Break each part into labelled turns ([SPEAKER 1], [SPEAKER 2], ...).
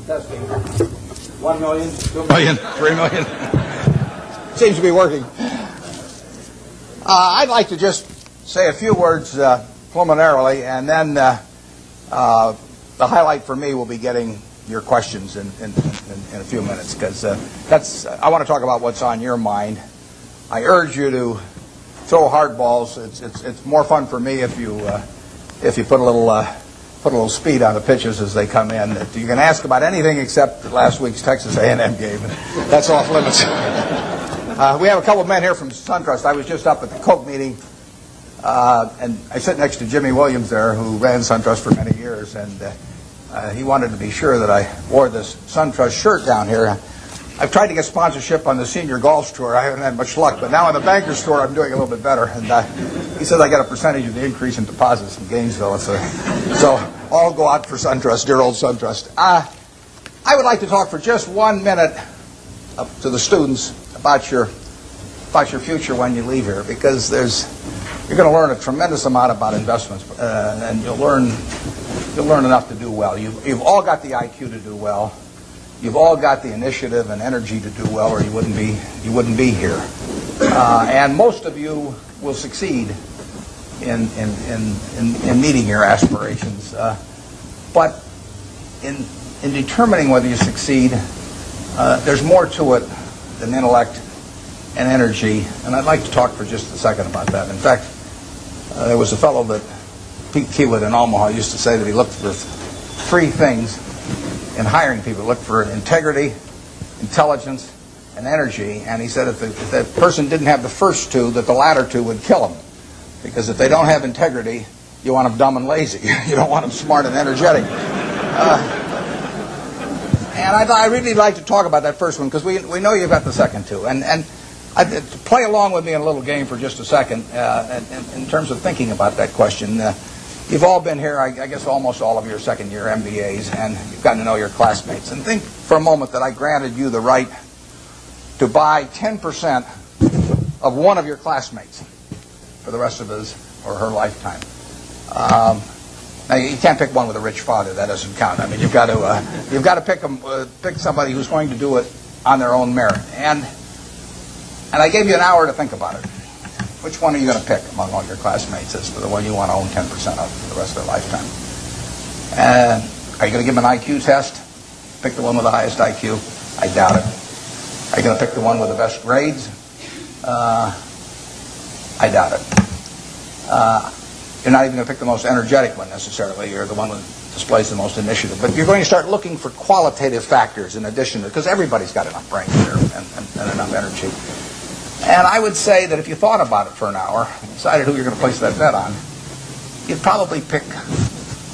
[SPEAKER 1] Testing. 1 million, 2 million, 3 million. Seems to be working. I'd like to just say a few words preliminarily, and then the highlight for me will be getting your questions in a few minutes, because I want to talk about what's on your mind. I urge you to throw hard balls. It's more fun for me if you put a little speed on the pitches as they come in. You can ask about anything except last week's Texas A&M game. That's off limits. We have a couple of men here from SunTrust. I was just up at the Coke meeting, and I sit next to Jimmy Williams there, who ran SunTrust for many years, and he wanted to be sure that I wore this SunTrust shirt down here. I've tried to get sponsorship on the senior golf tour. I haven't had much luck, but now on the Bankers tour, I'm doing a little bit better. And he says I get a percentage of the increase in deposits from Gainesville. So I'll go out for SunTrust, dear old SunTrust. I would like to talk for just 1 minute to the students about your future when you leave here, because you're going to learn a tremendous amount about investments, and you'll learn enough to do well. You've all got the IQ to do well. You've all got the initiative and energy to do well, or you wouldn't be here. And most of you will succeed in meeting your aspirations. But in determining whether you succeed, there's more to it than intellect and energy. And I'd like to talk for just a second about that. In fact, there was a fellow that Pete Kiewit in Omaha used to say that he looked for 3 things in hiring people. Look for integrity, intelligence, and energy. And he said if that person didn't have the first 2, that the latter 2 would kill him. Because if they don't have integrity, you want them dumb and lazy. You don't want them smart and energetic. And I'd really like to talk about that first one, because we know you've got the second 2. And play along with me in a little game for just a second in terms of thinking about that question. You've all been here, I guess almost all of your second-year MBAs, and you've gotten to know your classmates. And think for a moment that I granted you the right to buy 10% of one of your classmates for the rest of his or her lifetime. Now, you can't pick one with a rich father. That doesn't count. I mean, you've got to pick somebody who's going to do it on their own merit. And I gave you an hour to think about it. Which one are you going to pick among all your classmates as to the one you want to own 10% of for the rest of their lifetime? Are you going to give them an IQ test? Pick the one with the highest IQ? I doubt it. Are you going to pick the one with the best grades? I doubt it. You're not even going to pick the most energetic one necessarily. You're the one that displays the most initiative. But you're going to start looking for qualitative factors in addition to, because everybody's got enough brains there and enough energy. And I would say that if you thought about it for an hour and decided who you're going to place that bet on, you'd probably pick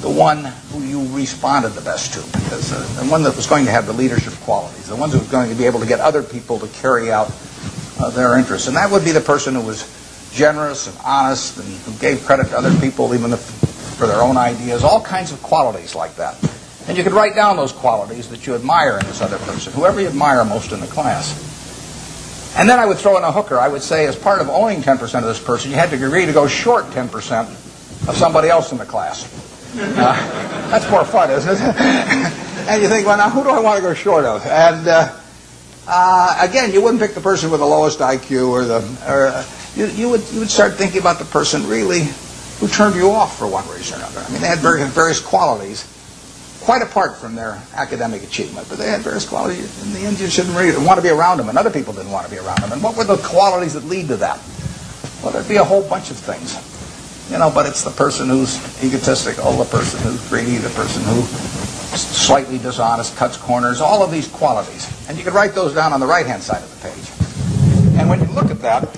[SPEAKER 1] the one who you responded the best to, because the one that was going to have the leadership qualities, the one that was going to be able to get other people to carry out their interests. And that would be the person who was generous and honest and who gave credit to other people even for their own ideas, all kinds of qualities like that. And you could write down those qualities that you admire in this other person, whoever you admire most in the class. And then I would throw in a hooker. I would say as part of owning 10% of this person, you had to agree to go short 10% of somebody else in the class. That's more fun, isn't it? And you think, well, now who do I want to go short of? And again, you wouldn't pick the person with the lowest IQ you would start thinking about the person really who turned you off for one reason or another. I mean, they had various qualities, quite apart from their academic achievement, but they had various qualities. In the end, you shouldn't really want to be around them, and other people didn't want to be around them. And what were the qualities that lead to that? Well, there'd be a whole bunch of things, but it's the person who's egotistical, the person who's greedy, the person who's slightly dishonest, cuts corners, all of these qualities. And you could write those down on the right-hand side of the page. And when you look at that,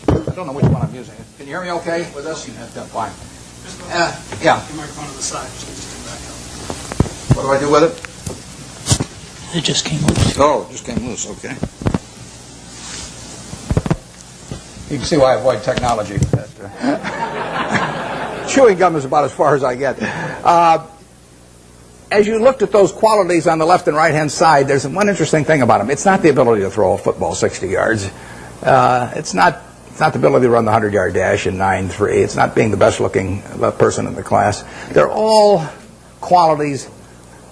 [SPEAKER 1] I don't know which one I'm using. Can you hear me okay with this? Yeah, fine. Yeah.
[SPEAKER 2] The microphone to the side.
[SPEAKER 1] What do I do with it?
[SPEAKER 2] It just came loose.
[SPEAKER 1] Oh, it just came loose. Okay. You can see why I avoid technology. Chewing gum is about as far as I get. As you looked at those qualities on the left and right-hand side, there's one interesting thing about them. It's not the ability to throw a football 60 yards. It's not the ability to run the 100-yard dash in 9.3. It's not being the best-looking person in the class. They're all qualities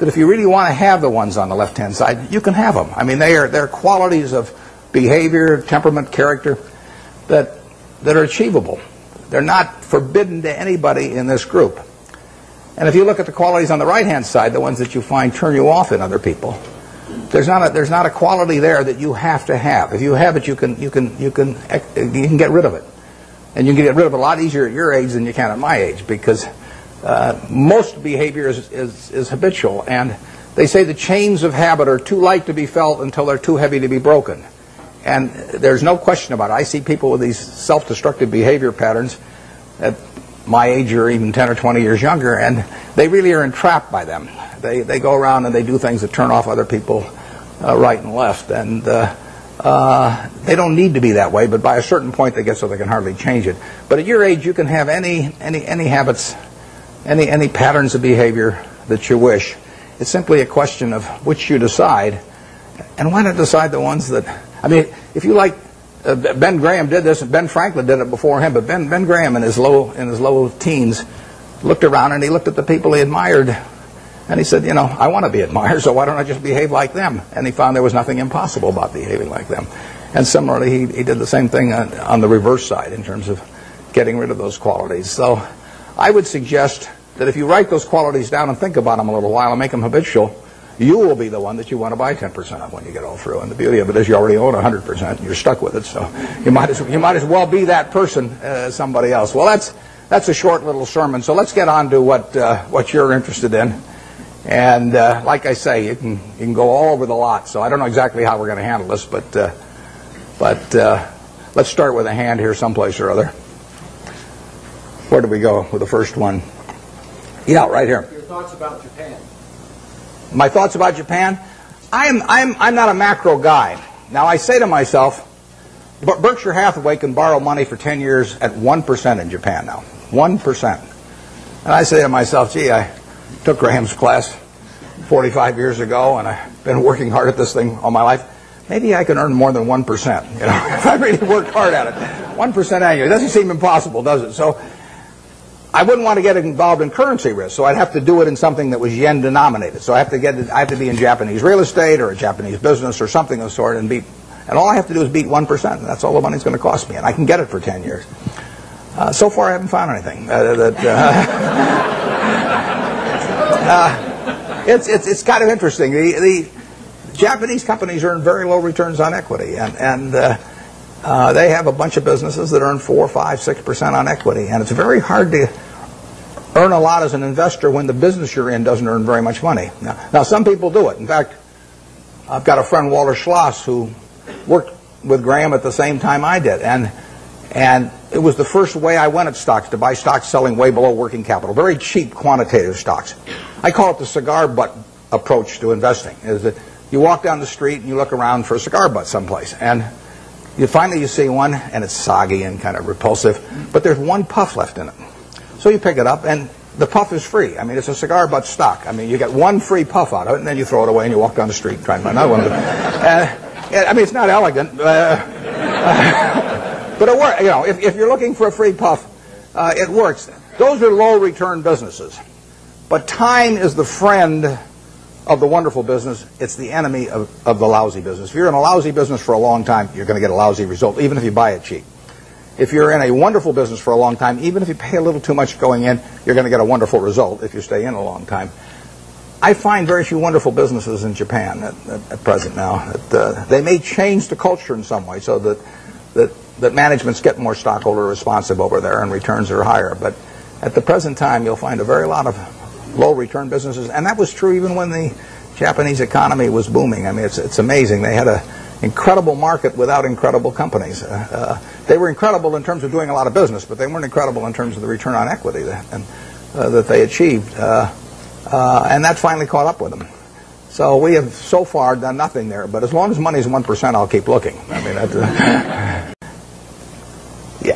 [SPEAKER 1] that if you really want to have the ones on the left-hand side, you can have them. I mean, they're qualities of behavior, temperament, character that are achievable. They're not forbidden to anybody in this group. And if you look at the qualities on the right-hand side, the ones that you find turn you off in other people, there's not a quality there that you have to have. If you have it, you can get rid of it, and you can get rid of it a lot easier at your age than you can at my age, because most behavior is habitual, and they say the chains of habit are too light to be felt until they're too heavy to be broken. And there's no question about it. I see people with these self-destructive behavior patterns at my age or even 10 or 20 years younger, and they really are entrapped by them. They go around and they do things that turn off other people right and left, and they don't need to be that way, but by a certain point they get so they can hardly change it. But at your age, you can have any habits, any patterns of behavior that you wish. It's simply a question of which you decide, and why not decide the ones that, I mean, if you like, Ben Graham did this, and Ben Franklin did it before him, but Ben Graham in his low teens looked around and he looked at the people he admired, and he said, you know, I want to be admired, so why don't I just behave like them? And he found there was nothing impossible about behaving like them. And similarly, he did the same thing on the reverse side in terms of getting rid of those qualities. So I would suggest that if you write those qualities down and think about them a little while and make them habitual, you will be the one that you want to buy 10% of when you get all through. And the beauty of it is you already own 100% and you're stuck with it. So you might as well be that person as somebody else. Well, that's a short little sermon. So let's get on to what you're interested in. And like I say, you can go all over the lot. So I don't know exactly how we're going to handle this, but let's start with a hand here someplace or other. Where do we go with the first one? Yeah, right here.
[SPEAKER 2] Your thoughts about Japan.
[SPEAKER 1] My thoughts about Japan? I'm not a macro guy. Now I say to myself, Berkshire Hathaway can borrow money for 10 years at 1% in Japan now. 1%. And I say to myself, gee, I took Graham's class 45 years ago, and I've been working hard at this thing all my life. Maybe I can earn more than 1%, you know, if I really worked hard at it. 1% annually. It doesn't seem impossible, does it? So I wouldn't want to get involved in currency risk, so I'd have to do it in something that was yen denominated. So I have to be in Japanese real estate or a Japanese business or something of the sort, and all I have to do is beat 1%, and that's all the money's going to cost me, and I can get it for 10 years. So far, I haven't found anything. It's kind of interesting. The Japanese companies earn very low returns on equity, and they have a bunch of businesses that earn 4, 5, 6% on equity, and it's very hard to earn a lot as an investor when the business you're in doesn't earn very much money. Now some people do it. In fact, I've got a friend, Walter Schloss, who worked with Graham at the same time I did, and it was the first way I went at stocks, to buy stocks selling way below working capital, very cheap quantitative stocks. I call it the cigar butt approach to investing, is that you walk down the street and you look around for a cigar butt someplace, and you see one, and it's soggy and kind of repulsive, but there's one puff left in it. So you pick it up, and the puff is free. I mean, it's a cigar butt stock. I mean, you get one free puff out of it, and then you throw it away and you walk down the street and try and find another one. I mean, it's not elegant, but it works. You know, if you're looking for a free puff, it works. Those are low return businesses. But time is the friend of the wonderful business. It's the enemy of the lousy business. If you're in a lousy business for a long time, you're going to get a lousy result, even if you buy it cheap. If you're in a wonderful business for a long time, even if you pay a little too much going in, you're going to get a wonderful result if you stay in a long time. I find very few wonderful businesses in Japan at present now. They may change the culture in some way so that managements get more stockholder responsive over there and returns are higher. But at the present time, you'll find a very lot of low return businesses, and that was true even when the Japanese economy was booming. I mean, it's amazing. They had an incredible market without incredible companies. They were incredible in terms of doing a lot of business, but they weren't incredible in terms of the return on equity that they achieved. And that finally caught up with them. So we have so far done nothing there, but as long as money's 1%, I'll keep looking. I mean,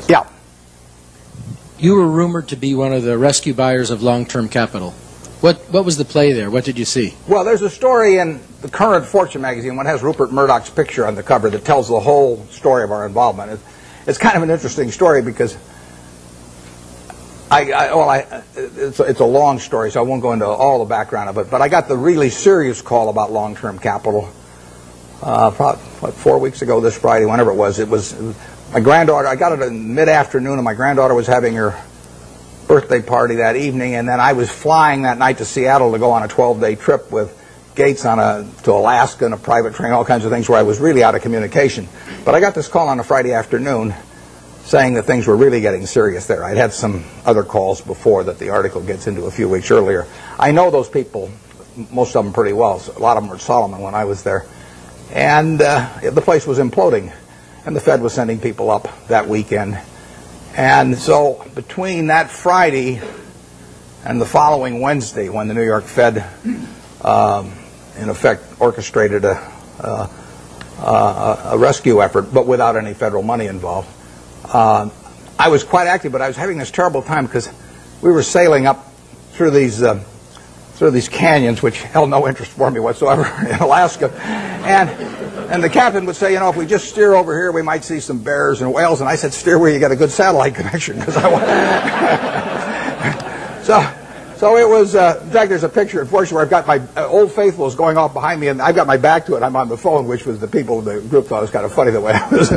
[SPEAKER 1] yeah.
[SPEAKER 2] You were rumored to be one of the rescue buyers of long-term capital. What was the play there? What did you see?
[SPEAKER 1] Well, there's a story in the current Fortune magazine, one has Rupert Murdoch's picture on the cover, that tells the whole story of our involvement. It's kind of an interesting story because It's a long story, so I won't go into all the background of it. But I got the really serious call about long-term capital probably 4 weeks ago this Friday, whenever it was. It was my granddaughter. I got it in mid-afternoon, and my granddaughter was having her birthday party that evening, and then I was flying that night to Seattle to go on a 12-day trip with Gates to Alaska in a private train, all kinds of things where I was really out of communication. But I got this call on a Friday afternoon saying that things were really getting serious there. I'd had some other calls before that the article gets into a few weeks earlier. I know those people, most of them pretty well. So a lot of them were at Solomon when I was there. And the place was imploding, and the Fed was sending people up that weekend. And so between that Friday and the following Wednesday, when the New York Fed, in effect, orchestrated a rescue effort, but without any federal money involved, I was quite active, but I was having this terrible time because we were sailing up through these canyons, which held no interest for me whatsoever, in Alaska. And the captain would say, you know, if we just steer over here, we might see some bears and whales. And I said, steer where you get a good satellite connection, because I want. So it was. In fact, there's a picture, unfortunately, where I've got my Old Faithful is going off behind me, and I've got my back to it. I'm on the phone, which was the people in the group thought it was kind of funny the way I was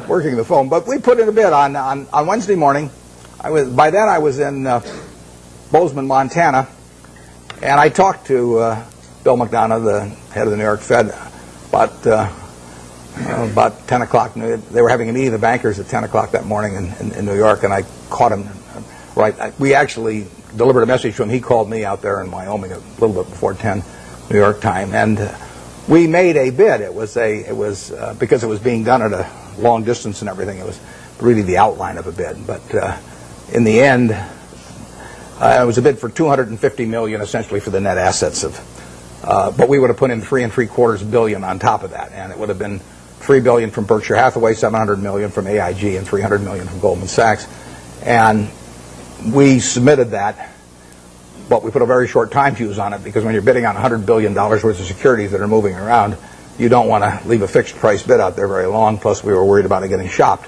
[SPEAKER 1] working the phone. But we put in a bid on Wednesday morning. By then I was in Bozeman, Montana, and I talked to Bill McDonough, the head of the New York Fed, about 10 o'clock. They were having a meeting of the bankers at 10 o'clock that morning in New York, and I caught him. We actually delivered a message to him. He called me out there in Wyoming a little bit before 10 New York time, and we made a bid. It was because it was being done at a long distance and everything. It was really the outline of a bid, but in the end, it was a bid for $250 million, essentially for the net assets of. But we would have put in $3.75 billion on top of that, and it would have been $3 billion from Berkshire Hathaway, $700 million from AIG, and $300 million from Goldman Sachs. And we submitted that, but we put a very short time fuse on it, because when you're bidding on $100 billion worth of securities that are moving around, you don't want to leave a fixed price bid out there very long. Plus, we were worried about it getting shopped.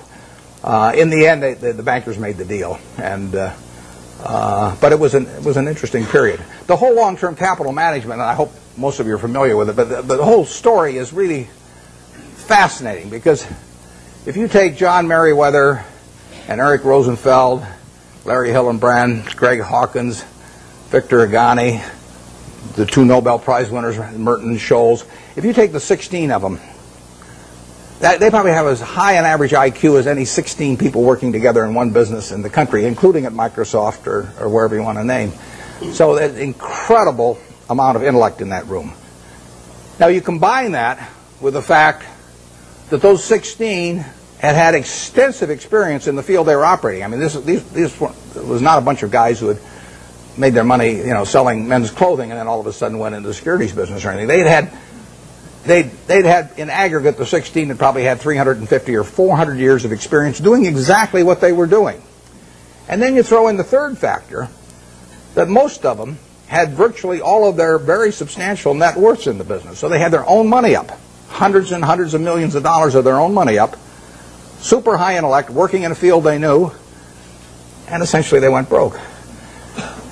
[SPEAKER 1] In the end, the bankers made the deal, and but it was an interesting period. The whole long-term capital management, and I hope most of you are familiar with it, but the whole story is really fascinating, because if you take John Merriweather and Eric Rosenfeld, Larry Hillenbrand, Greg Hawkins, Victor Agani, the two Nobel Prize winners, Merton and Scholes, if you take the 16 of them, they probably have as high an average IQ as any 16 people working together in one business in the country, including at Microsoft or wherever you want to name. So there's an incredible amount of intellect in that room. Now you combine that with the fact that those 16 had extensive experience in the field they were operating. I mean, this was not a bunch of guys who had made their money, selling men's clothing and then all of a sudden went into the securities business or anything. They'd had in aggregate, the 16 had probably had 350 or 400 years of experience doing exactly what they were doing. And then you throw in the third factor, that most of them had virtually all of their very substantial net worths in the business. So they had their own money up, hundreds and hundreds of millions of dollars of their own money up, super high intellect, working in a field they knew, and essentially they went broke.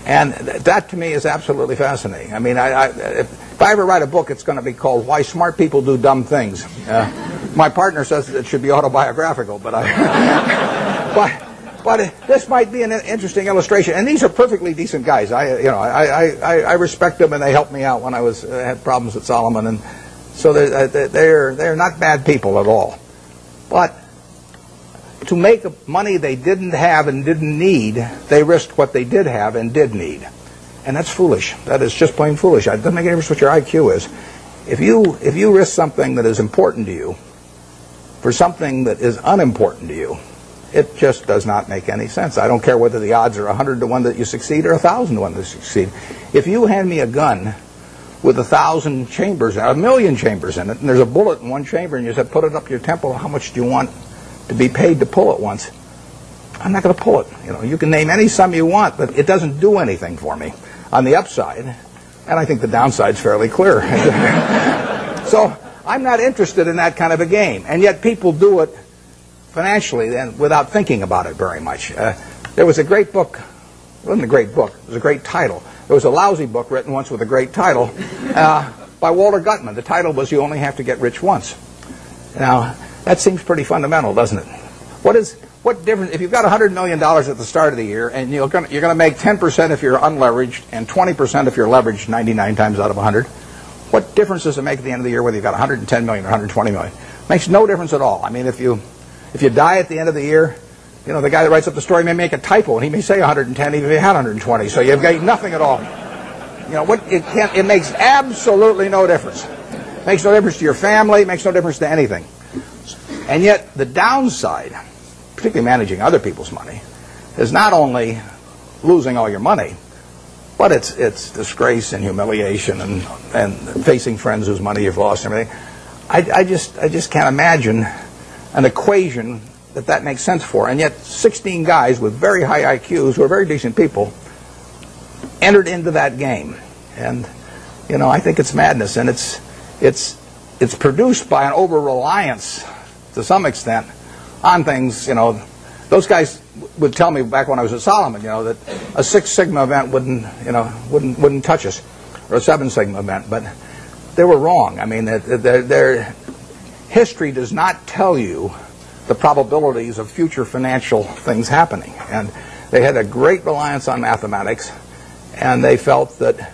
[SPEAKER 1] And that to me is absolutely fascinating. I mean, if I ever write a book, it's going to be called Why Smart People Do Dumb Things. My partner says it should be autobiographical, but this might be an interesting illustration. And these are perfectly decent guys. I respect them, and they helped me out when I had problems at Solomon, and so they're not bad people at all. But to make money they didn't have and didn't need, they risked what they did have and did need. And that's foolish. That is just plain foolish. It doesn't make any difference what your IQ is. If you risk something that is important to you for something that is unimportant to you, it just does not make any sense. I don't care whether the odds are 100 to 1 that you succeed or 1,000 to 1 that you succeed. If you hand me a gun with 1,000 chambers, 1,000,000 chambers in it, and there's a bullet in one chamber, and you said, put it up your temple, how much do you want to be paid to pull it once? I'm not going to pull it. You can name any sum you want, but it doesn't do anything for me on the upside, and I think the downside's fairly clear. So I'm not interested in that kind of a game, and yet people do it financially and without thinking about it very much. There was a great book It wasn't a great book. It was a great title. There was a lousy book written once with a great title by Walter Gutman. The title was You Only Have to Get Rich Once. Now, that seems pretty fundamental, doesn't it? What difference, if you've got $100 million at the start of the year, and you're going to make 10% if you're unleveraged and 20% if you're leveraged 99 times out of 100, what difference does it make at the end of the year whether you've got 110 million or 120 million? Makes no difference at all. I mean, if you die at the end of the year, you know, the guy that writes up the story may make a typo, and he may say 110 even if he had 120, so you've got nothing at all. You know, it makes absolutely no difference. It makes no difference to your family, it makes no difference to anything. And yet, the downside, particularly managing other people's money, is not only losing all your money, but it's disgrace and humiliation and facing friends whose money you've lost and everything. I just can't imagine an equation that makes sense for. And yet 16 guys with very high IQs who are very decent people entered into that game. And, you know, I think it's madness. And it's produced by an over-reliance, to some extent, on things. You know, those guys would tell me back when I was at Solomon, you know, that a 6 Sigma event wouldn't touch us, or a 7 Sigma event. But they were wrong. I mean, their history does not tell you the probabilities of future financial things happening. And they had a great reliance on mathematics, and they felt that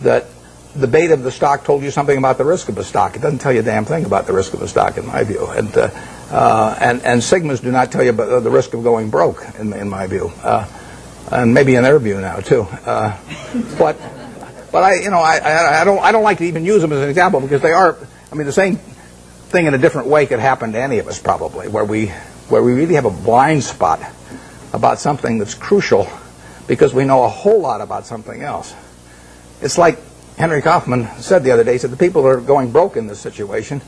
[SPEAKER 1] the beta of the stock told you something about the risk of the stock. It doesn't tell you a damn thing about the risk of the stock, in my view. And Sigmas do not tell you about the risk of going broke, in my view, and maybe in their view now too. But I don't like to even use them as an example, because they are. I mean, the same thing in a different way could happen to any of us, probably, where we really have a blind spot about something that's crucial because we know a whole lot about something else. It's like Henry Kaufman said the other day. He said the people that are going broke in this situation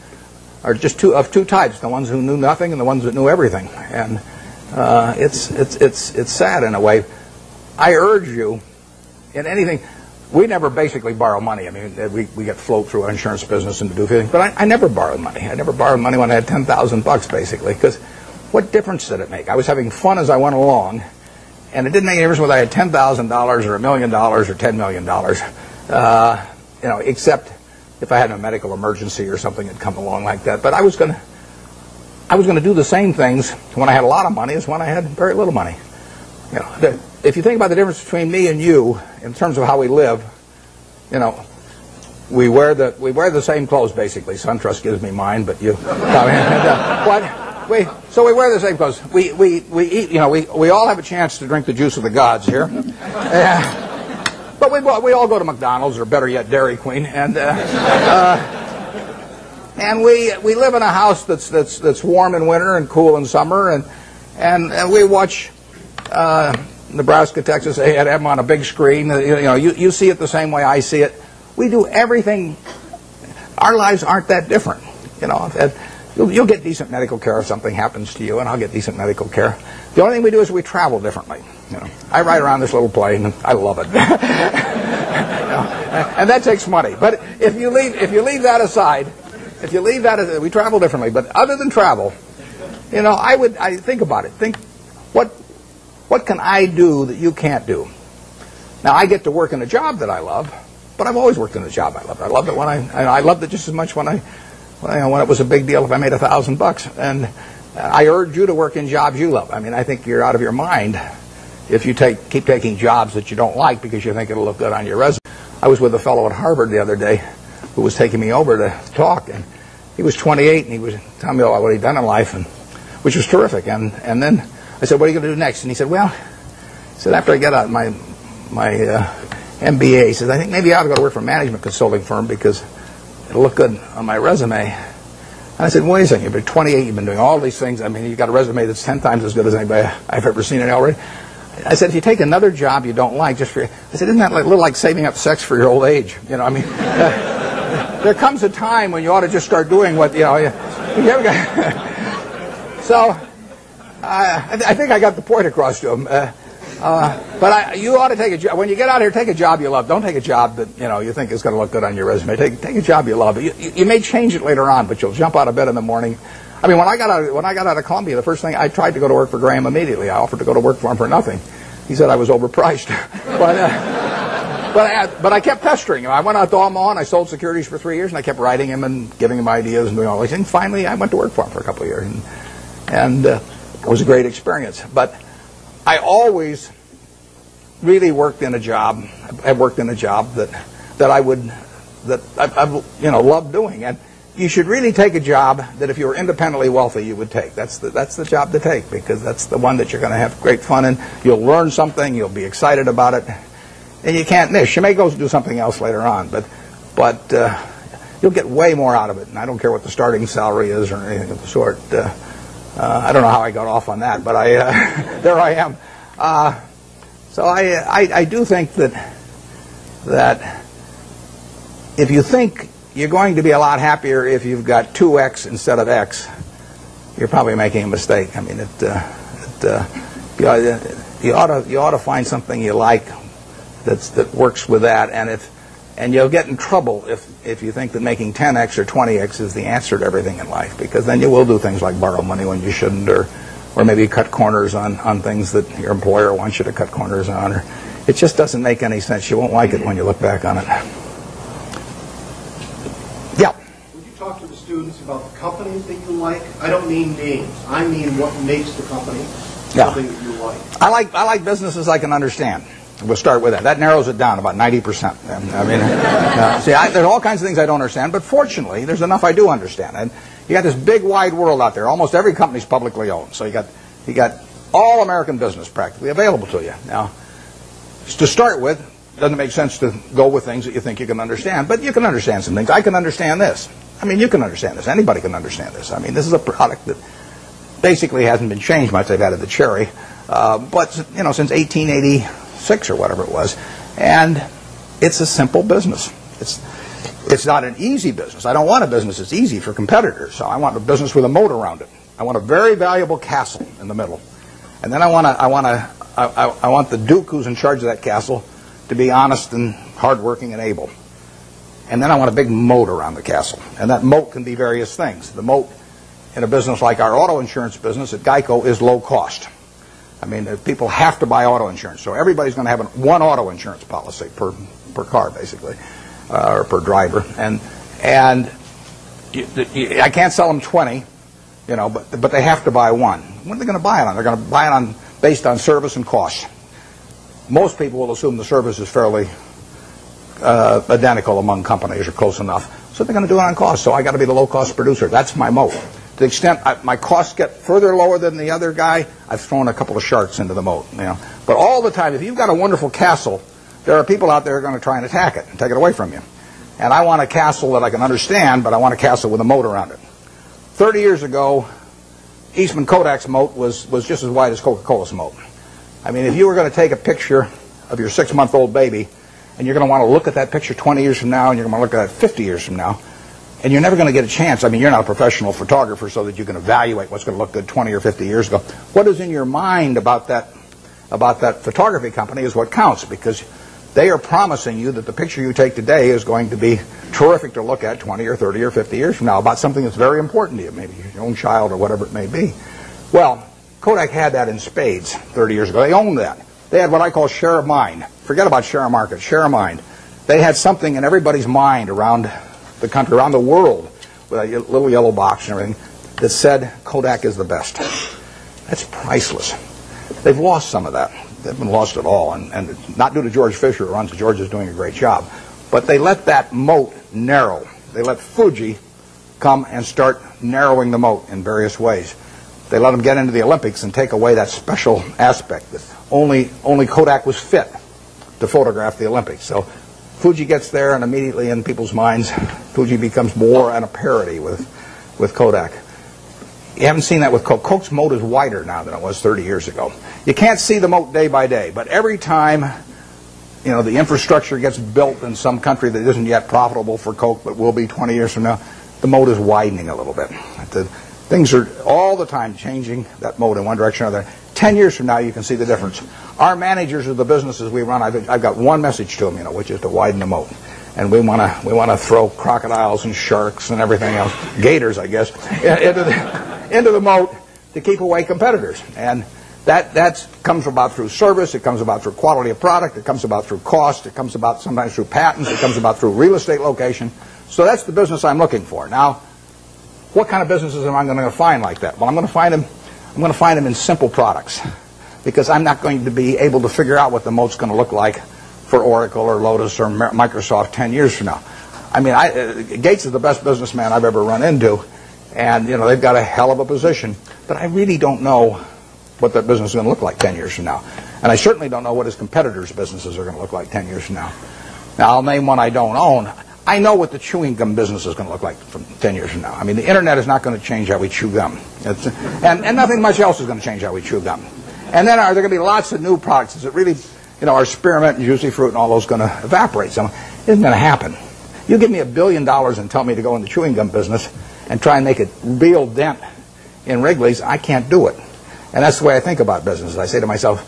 [SPEAKER 1] are just of two types: the ones who knew nothing and the ones that knew everything. And it's sad in a way. I urge you, in anything. We never basically borrow money. I mean, we get float through our insurance business and to do things, but I never borrowed money. I never borrowed money when I had $10,000 basically, because what difference did it make? I was having fun as I went along, and it didn't make any difference whether I had $10,000 or $1 million or $10 million, you know, except if I had a medical emergency or something had come along like that. But I was going to do the same things when I had a lot of money as when I had very little money. You know, if you think about the difference between me and you in terms of how we live, you know, we wear the same clothes basically. SunTrust gives me mine, but you. So we wear the same clothes. We eat. You know, we all have a chance to drink the juice of the gods here. But we all go to McDonald's, or better yet, Dairy Queen, and we live in a house that's warm in winter and cool in summer, and we watch Nebraska, Texas A&M on a big screen. You see it the same way I see it. We do everything. Our lives aren't that different. You know, you'll get decent medical care if something happens to you, and I'll get decent medical care. The only thing we do is we travel differently. You know, I ride around this little plane, and I love it. And that takes money. But if you leave that aside, we travel differently. But other than travel, you know, I think about it. Think what can I do that you can't do? Now, I get to work in a job that I love, but I've always worked in a job I loved. I loved it when I loved it just as much when it was a big deal if I made $1,000. And I urge you to work in jobs you love. I mean, I think you're out of your mind if you keep taking jobs that you don't like because you think it'll look good on your resume. I was with a fellow at Harvard the other day who was taking me over to talk, and he was 28, and he was telling me all what he'd done in life, which was terrific. And then I said, "What are you going to do next?" And he said, "Well," he said, "after I get out my MBA," he said, "I think maybe I ought to go to work for a management consulting firm because it'll look good on my resume." And I said, "Wait a second, you've been 28, you've been doing all these things. I mean, you've got a resume that's 10 times as good as anybody I've ever seen it already." I said, "If you take another job you don't like just for," I said, "isn't that a little like saving up sex for your old age? You know, I mean, there comes a time when you ought to just start doing what, you know, you ever got." So, I think I got the point across to him. But you ought to take a job. When you get out here, take a job you love. Don't take a job that, you know, you think is going to look good on your resume. Take a job you love. You may change it later on, but you'll jump out of bed in the morning. I mean, when I got out of Columbia, the first thing I tried to go to work for Graham immediately. I offered to go to work for him for nothing. He said I was overpriced. But I kept pestering him. I went out to Omaha and I sold securities for 3 years, and I kept writing him and giving him ideas and doing all these things. Finally, I went to work for him for a couple of years, and it was a great experience. But I always really worked in a job. I worked in a job that I loved doing. And you should really take a job that if you were independently wealthy, you would take. That's the job to take, because that's the one that you're going to have great fun in. You'll learn something. You'll be excited about it. And you can't miss. You may go do something else later on, but you'll get way more out of it. And I don't care what the starting salary is or anything of the sort. I don't know how I got off on that, but there I am. So I do think that if you think you're going to be a lot happier if you've got 2x instead of x, you're probably making a mistake. I mean, you ought to find something you like that works with that, and you'll get in trouble if you think that making 10x or 20x is the answer to everything in life, because then you will do things like borrow money when you shouldn't, or maybe cut corners on things that your employer wants you to cut corners on. Or it just doesn't make any sense. You won't like it when you look back on it. Yeah.
[SPEAKER 3] Would you talk to the students about the companies that you like? I don't mean names. I mean what makes the company something that you like.
[SPEAKER 1] I like businesses I can understand. We'll start with that. That narrows it down about 90%. I mean, there's all kinds of things I don't understand, but fortunately, there's enough I do understand. And you got this big, wide world out there. Almost every company's publicly owned, so you got all American business practically available to you. Now, to start with, it doesn't make sense to go with things that you think you can understand, but you can understand some things. I can understand this. I mean, you can understand this. Anybody can understand this. I mean, this is a product that basically hasn't been changed much. They've added the cherry, but since 1886 or whatever it was, and it's a simple business. It's not an easy business. I don't want a business that's easy for competitors. So I want a business with a moat around it. I want a very valuable castle in the middle, and then I want the duke who's in charge of that castle to be honest and hardworking and able. And then I want a big moat around the castle, and that moat can be various things. The moat in a business like our auto insurance business at GEICO is low cost. I mean, people have to buy auto insurance, so everybody's going to have one auto insurance policy per car, basically, or per driver. And I can't sell them 20, but they have to buy one. What are they going to buy it on? They're going to buy it based on service and cost. Most people will assume the service is fairly identical among companies or close enough, so they're going to do it on cost. So I got to be the low-cost producer. That's my moat. To the extent my costs get further lower than the other guy, I've thrown a couple of sharks into the moat. But all the time, if you've got a wonderful castle, there are people out there who are going to try and attack it and take it away from you. And I want a castle that I can understand, but I want a castle with a moat around it. 30 years ago, Eastman Kodak's moat was just as wide as Coca-Cola's moat. I mean, if you were going to take a picture of your 6-month-old baby, and you're going to want to look at that picture 20 years from now, and you're going to want to look at it 50 years from now, and you're never going to get a chance. I mean, you're not a professional photographer so that you can evaluate what's going to look good 20 or 50 years ago. What is in your mind about that photography company is what counts, because they are promising you that the picture you take today is going to be terrific to look at 20 or 30 or 50 years from now about something that's very important to you, maybe your own child or whatever it may be. Well, Kodak had that in spades 30 years ago. They owned that. They had what I call share of mind. Forget about share of market, share of mind. They had something in everybody's mind around the country, around the world, with a little yellow box and everything, that said Kodak is the best. That's priceless. They've lost some of that. They haven't lost it all, and not due to George Fisher, who runs it. George is doing a great job. But they let that moat narrow. They let Fuji come and start narrowing the moat in various ways. They let them get into the Olympics and take away that special aspect that only Kodak was fit to photograph the Olympics. So Fuji gets there, and immediately in people's minds, Fuji becomes more and a parody with Kodak. You haven't seen that with Coke. Coke's moat is wider now than it was 30 years ago. You can't see the moat day by day, but every time the infrastructure gets built in some country that isn't yet profitable for Coke but will be 20 years from now, the moat is widening a little bit. Things are all the time changing that moat in one direction or another. 10 years from now, you can see the difference. Our managers of the businesses we run, I've got one message to them, which is to widen the moat. And we want to throw crocodiles and sharks and everything else, gators, I guess, into the moat to keep away competitors. And That comes about through service, it comes about through quality of product, it comes about through cost, it comes about sometimes through patents, it comes about through real estate location. So that's the business I'm looking for. Now, what kind of businesses am I going to find like that? Well, I'm going to find them in simple products, because I'm not going to be able to figure out what the moat's going to look like for Oracle or Lotus or Microsoft 10 years from now. I mean, Gates is the best businessman I've ever run into, and they've got a hell of a position, but I really don't know what that business is going to look like 10 years from now. And I certainly don't know what his competitors' businesses are going to look like 10 years from now. Now, I'll name one I don't own. I know what the chewing gum business is going to look like from 10 years from now. I mean, the internet is not going to change how we chew gum. And nothing much else is going to change how we chew gum. And then are there going to be lots of new products? Is it really, our spearmint and juicy fruit and all those going to evaporate? So it isn't going to happen. You give me $1 billion and tell me to go in the chewing gum business and try and make a real dent in Wrigley's, I can't do it. And that's the way I think about business. I say to myself,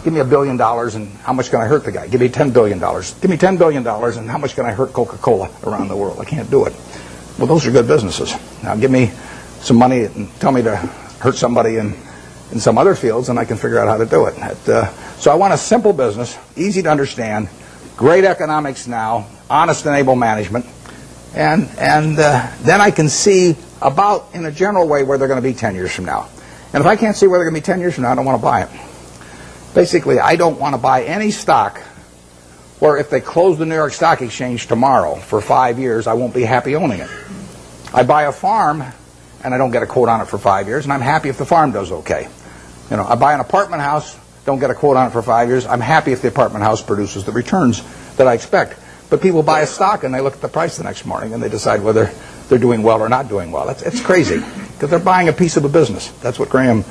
[SPEAKER 1] give me $1 billion and how much can I hurt the guy? Give me $10 billion. Give me $10 billion and how much can I hurt Coca-Cola around the world? I can't do it. Well, those are good businesses. Now give me some money and tell me to hurt somebody in some other fields and I can figure out how to do it. So I want a simple business, easy to understand, great economics now, honest and able management, and then I can see about, in a general way, where they're going to be 10 years from now. And if I can't see where they're going to be 10 years from now, I don't want to buy it. Basically, I don't want to buy any stock where if they close the New York Stock Exchange tomorrow for 5 years, I won't be happy owning it. I buy a farm, and I don't get a quote on it for 5 years, and I'm happy if the farm does okay. I buy an apartment house, don't get a quote on it for 5 years, I'm happy if the apartment house produces the returns that I expect. But people buy a stock, and they look at the price the next morning, and they decide whether they're doing well or not doing well. It's crazy, because they're buying a piece of a business. That's what Graham,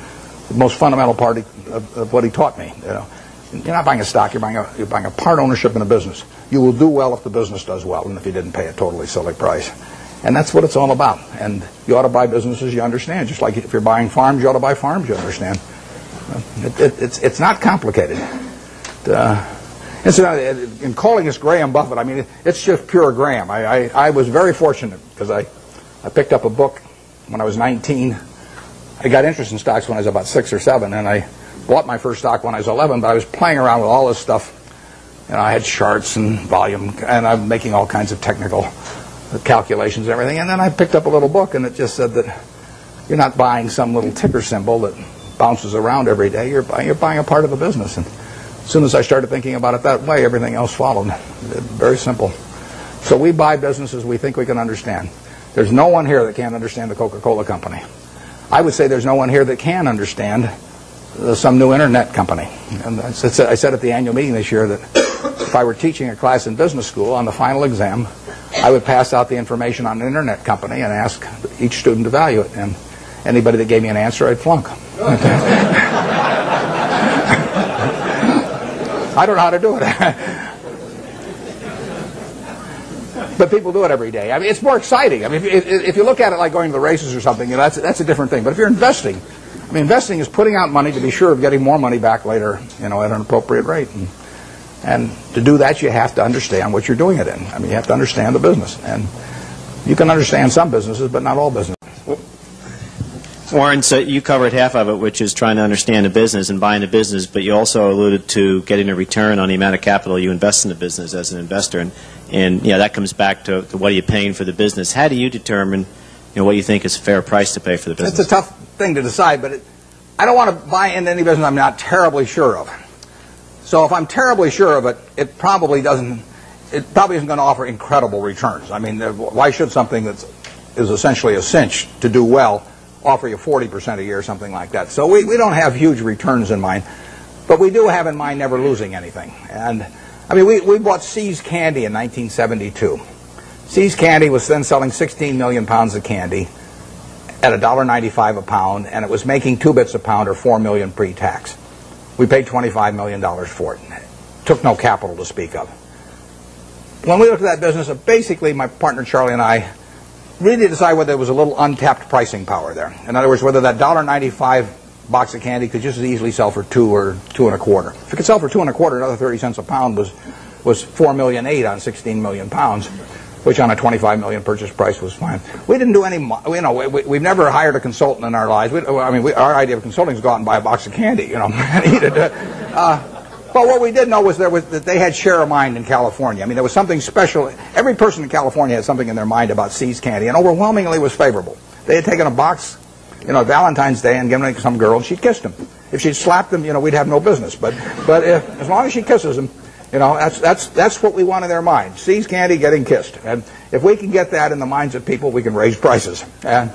[SPEAKER 1] the most fundamental part of what he taught me. You're not buying a stock, you're buying a part ownership in a business. You will do well if the business does well, and if you didn't pay a totally silly price. And that's what it's all about. And you ought to buy businesses you understand. Just like if you're buying farms, you ought to buy farms you understand. It's not complicated. Incidentally, in calling this Graham Buffett, I mean, it's just pure Graham. I was very fortunate because I picked up a book when I was 19. I got interested in stocks when I was about 6 or 7, and I bought my first stock when I was 11, but I was playing around with all this stuff. I had charts and volume, and I'm making all kinds of technical calculations and everything. And then I picked up a little book, and it just said that you're not buying some little ticker symbol that bounces around every day. You're buying a part of a business. And as soon as I started thinking about it that way, everything else followed. Very simple. So we buy businesses we think we can understand. There's no one here that can't understand the Coca-Cola company. I would say there's no one here that can understand some new internet company. And I said at the annual meeting this year that if I were teaching a class in business school, on the final exam, I would pass out the information on an internet company and ask each student to value it. And anybody that gave me an answer, I'd flunk. I don't know how to do it. But people do it every day. I mean, it's more exciting. I mean, if you look at it like going to the races or something, that's a different thing. But if you're investing, I mean, investing is putting out money to be sure of getting more money back later, at an appropriate rate. And to do that, you have to understand what you're doing it in. I mean, you have to understand the business. And you can understand some businesses, but not all businesses.
[SPEAKER 4] Warren, so you covered half of it, which is trying to understand a business and buying a business, but you also alluded to getting a return on the amount of capital you invest in the business as an investor. And that comes back to what are you paying for the business. How do you determine what you think is a fair price to pay for the business?
[SPEAKER 1] It's a tough thing to decide, but I don't want to buy into any business I'm not terribly sure of. So if I'm terribly sure of it, it probably isn't going to offer incredible returns. I mean, why should something that is essentially a cinch to do well offer you 40% a year or something like that? So we don't have huge returns in mind, but we do have in mind never losing anything. And I mean, we bought See's Candy in 1972. See's Candy was then selling 16 million pounds of candy at $1.95 a pound, and it was making 2 bits a pound or $4 million pre-tax. We paid $25 million for it. Took no capital to speak of. When we looked at that business, basically my partner Charlie and I really decided whether there was a little untapped pricing power there. In other words, whether that $1.95 box of candy could just as easily sell for $2 or $2.25. If it could sell for $2.25, another 30 cents a pound was $4.8 million on 16 million pounds. which on a $25 million purchase price was fine. We didn't do any, we've never hired a consultant in our lives. Our idea of consulting is go out and buy a box of candy, and eat it. But what we did know was that they had share of mind in California. I mean, there was something special. Every person in California had something in their mind about See's Candy, and overwhelmingly was favorable. They had taken a box, Valentine's Day, and given it to some girl, and she'd kissed him. If she'd slapped him, we'd have no business. But as long as she kisses him, that's what we want in their mind. See's Candy getting kissed. And if we can get that in the minds of people, we can raise prices. And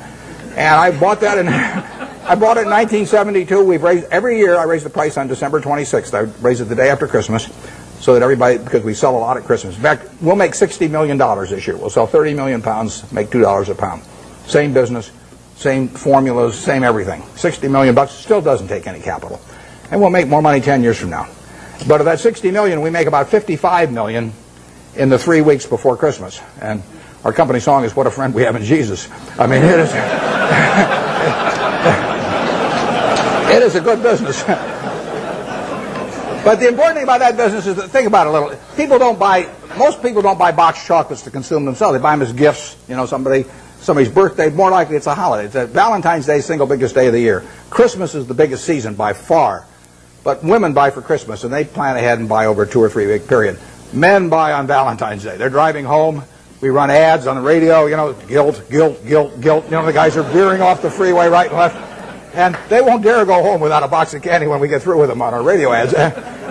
[SPEAKER 1] I bought that I bought it in 1972. We've raised every year. I raise the price on December 26th. I raise it the day after Christmas, so that everybody, because we sell a lot at Christmas. In fact, we'll make $60 million this year. We'll sell 30 million pounds, make $2 a pound. Same business, same formulas, same everything. 60 million bucks still doesn't take any capital, and we'll make more money 10 years from now. But of that 60 million, we make about 55 million in the 3 weeks before Christmas. And our company song is "What a Friend We Have in Jesus." I mean, it is. It is a good business. But the important thing about that business is that, think about it a little. Most people don't buy boxed chocolates to consume themselves. They buy them as gifts. Somebody's birthday. More likely, it's a holiday. It's Valentine's Day, single biggest day of the year. Christmas is the biggest season by far. But women buy for Christmas, and they plan ahead and buy over a 2 or 3 week period. Men buy on Valentine's Day. They're driving home. We run ads on the radio. Guilt, guilt, guilt, guilt. The guys are veering off the freeway right and left. And they won't dare go home without a box of candy when we get through with them on our radio ads.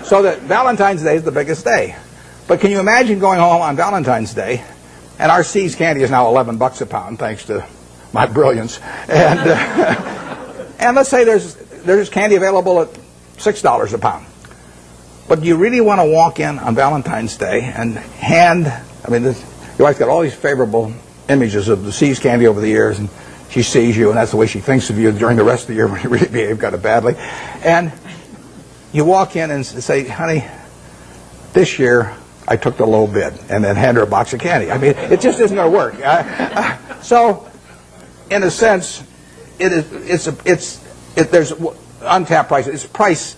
[SPEAKER 1] So that Valentine's Day is the biggest day. But can you imagine going home on Valentine's Day, and our See's Candy is now $11 a pound, thanks to my brilliance. And and let's say there's candy available at $6 a pound. But do you really want to walk in on Valentine's Day and your wife's got all these favorable images of the See's Candy over the years, and she sees you, and that's the way she thinks of you during the rest of the year when you really behave kind of badly. And you walk in and say, "Honey, this year I took the low bid," and then hand her a box of candy. I mean, it just isn't going to work. So, in a sense, there's untapped price.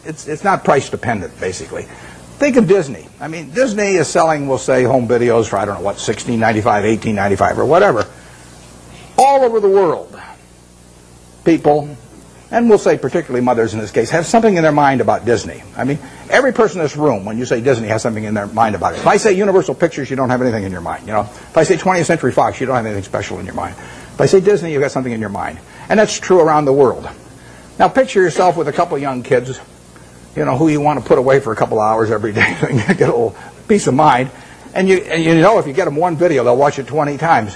[SPEAKER 1] It's not price dependent, basically. Think of Disney. I mean, Disney is selling, we'll say, home videos for, I don't know what, $16.95, $18.95, or whatever. All over the world, people, and we'll say particularly mothers in this case, have something in their mind about Disney. I mean, every person in this room, when you say Disney, has something in their mind about it. If I say Universal Pictures, you don't have anything in your mind. If I say 20th Century Fox, you don't have anything special in your mind. If I say Disney, you've got something in your mind. And that's true around the world. Now, picture yourself with a couple of young kids, who you want to put away for a couple hours every day so you get a little peace of mind. And if you get them one video, they'll watch it 20 times.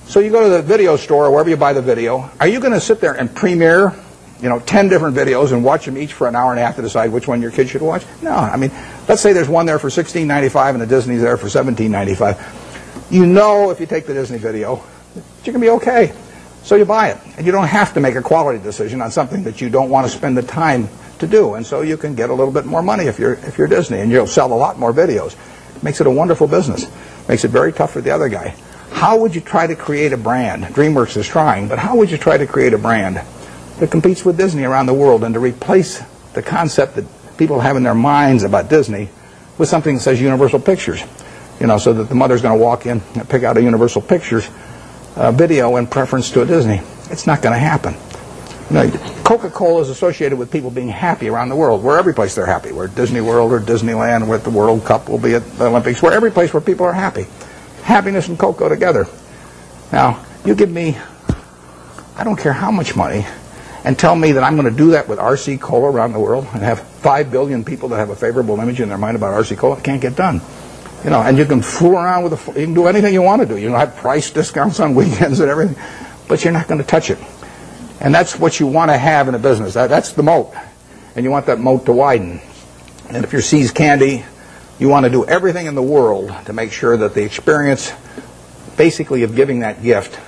[SPEAKER 1] So you go to the video store or wherever you buy the video. Are you going to sit there and premiere, 10 different videos and watch them each for an hour and a half to decide which one your kid should watch? No. I mean, let's say there's one there for $16.95 and the Disney's there for $17.95. If you take the Disney video, you're going to be okay. So you buy it. And you don't have to make a quality decision on something that you don't want to spend the time to do. And so you can get a little bit more money if you're Disney, and you'll sell a lot more videos. Makes it a wonderful business. Makes it very tough for the other guy. How would you try to create a brand? DreamWorks is trying, but how would you try to create a brand that competes with Disney around the world, and to replace the concept that people have in their minds about Disney with something that says Universal Pictures? So that the mother's going to walk in and pick out a Universal Pictures video in preference to a Disney. It's not going to happen. Coca-Cola is associated with people being happy around the world. We're every place they're happy. We're at Disney World or Disneyland. We're at the World Cup. We'll be at the Olympics. We're every place where people are happy. Happiness and Coke go together. Now, you give me, I don't care how much money, and tell me that I'm going to do that with RC Cola around the world and have 5 billion people that have a favorable image in their mind about RC Cola. It can't get done. And you can fool around with you can do anything you want to do. You have price discounts on weekends and everything, but you're not going to touch it. And that's what you want to have in a business. That's the moat. And you want that moat to widen. And if you're See's Candy, you want to do everything in the world to make sure that the experience, basically, of giving that gift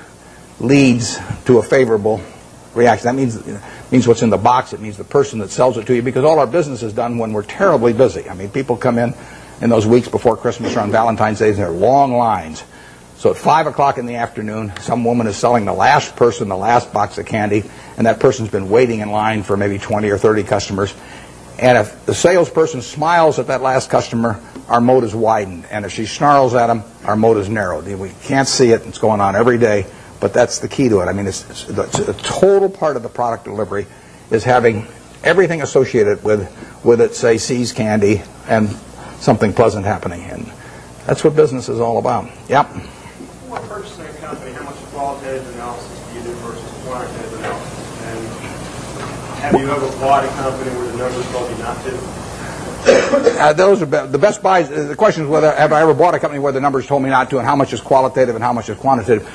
[SPEAKER 1] leads to a favorable reaction. That means what's in the box. It means the person that sells it to you, because all our business is done when we're terribly busy. I mean, people come in those weeks before Christmas or on Valentine's Day, and there are long lines. So at 5 o'clock in the afternoon, some woman is selling the last person the last box of candy, and that person's been waiting in line for maybe 20 or 30 customers. And if the salesperson smiles at that last customer, our moat is widened. And if she snarls at them, our moat is narrowed. We can't see it. It's going on every day. But that's the key to it. I mean, it's a total part of the product delivery is having everything associated with it, say, See's Candy and something pleasant happening. And that's what business is all about. Yep.
[SPEAKER 3] Before purchasing a company, how much qualitative analysis do you do versus quantitative analysis? And have you ever bought a company where the numbers told you not to?
[SPEAKER 1] Those are the best buys. The question is whether have I ever bought a company where the numbers told me not to, and how much is qualitative and how much is quantitative.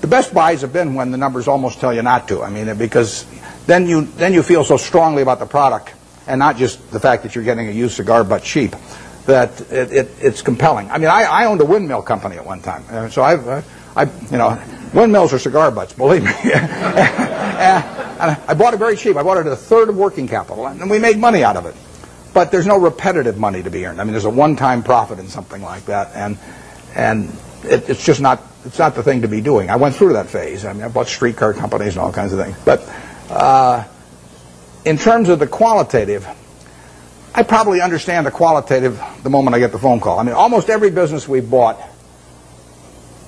[SPEAKER 1] The best buys have been when the numbers almost tell you not to. I mean, because then you feel so strongly about the product, and not just the fact that you're getting a used cigar butt cheap, that it's compelling. I mean, I owned a windmill company at one time, so windmills are cigar butts, believe me. And I bought it very cheap. I bought it at a third of working capital, and we made money out of it. But there's no repetitive money to be earned. I mean, there's a one-time profit in something like that, and it's just not. It's not the thing to be doing. I went through that phase. I mean, I bought streetcar companies and all kinds of things. But in terms of the qualitative, I probably understand the qualitative the moment I get the phone call. I mean, almost every business we've bought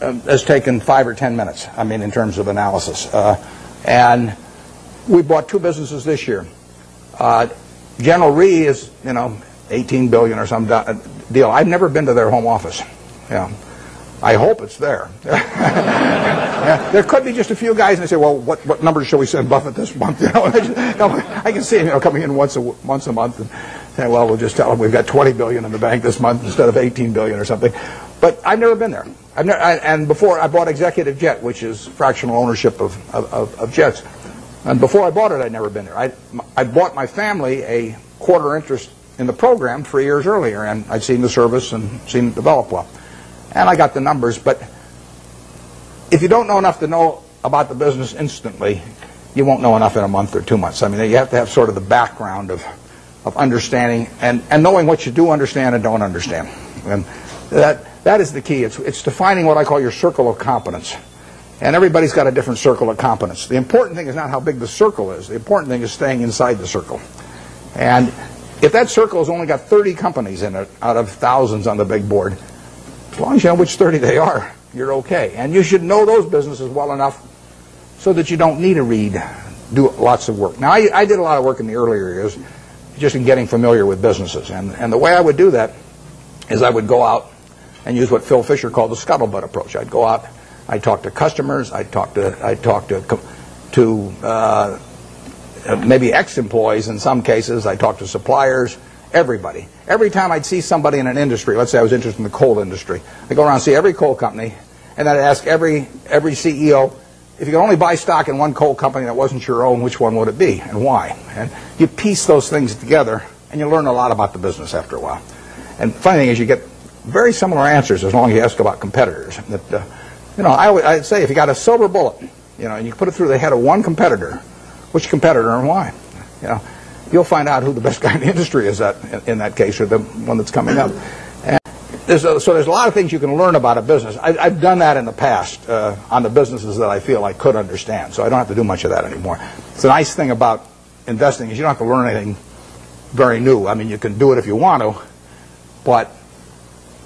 [SPEAKER 1] has taken 5 or 10 minutes, I mean, in terms of analysis. And we bought 2 businesses this year. General Re is, $18 billion or some deal. I've never been to their home office. I hope it's there. Yeah, there could be just a few guys, and they say, "Well, what numbers shall we send Buffett this month?" I can see him, coming in once a month, and saying, "Well, we'll just tell him we've got $20 billion in the bank this month instead of $18 billion or something." But I've never been there. And before I bought Executive Jet, which is fractional ownership of jets, and before I bought it, I'd never been there. I bought my family a quarter interest in the program 3 years earlier, and I'd seen the service and seen it develop well. And I got the numbers, but if you don't know enough to know about the business instantly, you won't know enough in a month or 2 months. I mean, you have to have sort of the background of understanding and knowing what you do understand and don't understand. And that is the key. It's defining what I call your circle of competence. And everybody's got a different circle of competence. The important thing is not how big the circle is. The important thing is staying inside the circle. And if that circle has only got 30 companies in it out of thousands on the big board, as long as you know which 30 they are, you're okay. And you should know those businesses well enough so that you don't need to do lots of work. Now, I did a lot of work in the earlier years just in getting familiar with businesses. And the way I would do that is I would go out and use what Phil Fisher called the scuttlebutt approach. I'd go out, I'd talk to customers, I'd talk to maybe ex-employees in some cases, I'd talk to suppliers, everybody. Every time I'd see somebody in an industry, let's say I was interested in the coal industry, I'd go around and see every coal company, and I'd ask every CEO, if you could only buy stock in one coal company that wasn't your own, which one would it be and why? And you piece those things together, and you learn a lot about the business after a while. And the funny thing is you get very similar answers as long as you ask about competitors. I'd say if you got a silver bullet, and you put it through the head of one competitor, which competitor and why? You'll find out who the best guy in the industry is in that case, or the one that's coming up. And there's a lot of things you can learn about a business. I've done that in the past on the businesses that I feel I could understand, so I don't have to do much of that anymore. It's a nice thing about investing is you don't have to learn anything very new. I mean, you can do it if you want to, but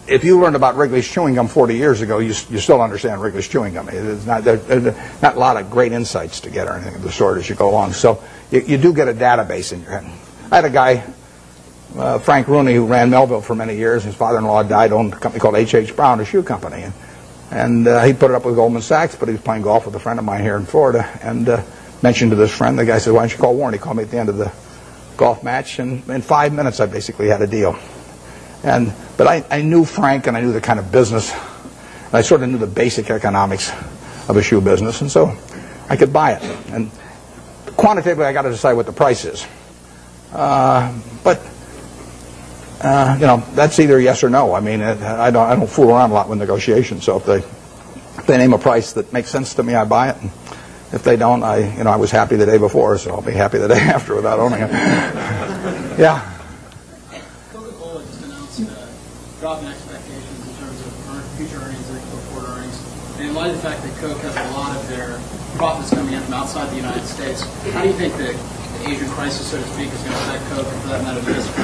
[SPEAKER 1] if you learned about Wrigley's chewing gum 40 years ago, you still understand Wrigley's chewing gum. There's not a lot of great insights to get or anything of the sort as you go along. So you do get a database in your head. I had a guy, Frank Rooney, who ran Melville for many years. His father-in-law died, owned a company called H.H. Brown, a shoe company. And he put it up with Goldman Sachs, but he was playing golf with a friend of mine here in Florida and mentioned to this friend. The guy said, "Why don't you call Warren?" He called me at the end of the golf match, and in 5 minutes I basically had a deal. But I knew Frank, and I knew the kind of business, and I sort of knew the basic economics of a shoe business, and so I could buy it. And quantitatively, I got to decide what the price is. That's either yes or no. I mean, I don't fool around a lot with negotiations. So if they name a price that makes sense to me, I buy it. And if they don't, I was happy the day before, so I'll be happy the day after without owning it. Yeah.
[SPEAKER 5] Coca-Cola just announced a drop in expectations in terms of future earnings and forward earnings. And in light of the fact that Coke has a lot of their profits coming in from outside the United States, how do you think the Asian crisis, so to speak, is going to affect Coke and for that matter the business?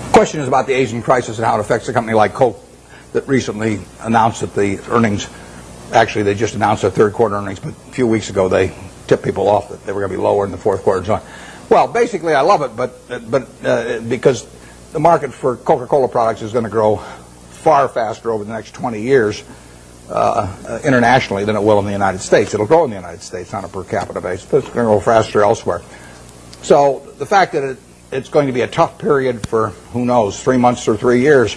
[SPEAKER 1] Of question is about the Asian crisis and how it affects a company like Coke that recently announced that the earnings, actually they just announced their third quarter earnings, but a few weeks ago they tipped people off that they were going to be lower in the fourth quarter and so on. Well, basically I love it, but because the market for Coca-Cola products is going to grow far faster over the next 20 years internationally than it will in the United States. It'll grow in the United States on a per capita basis, but it's going to grow faster elsewhere. So the fact that it's going to be a tough period for, who knows, 3 months or 3 years,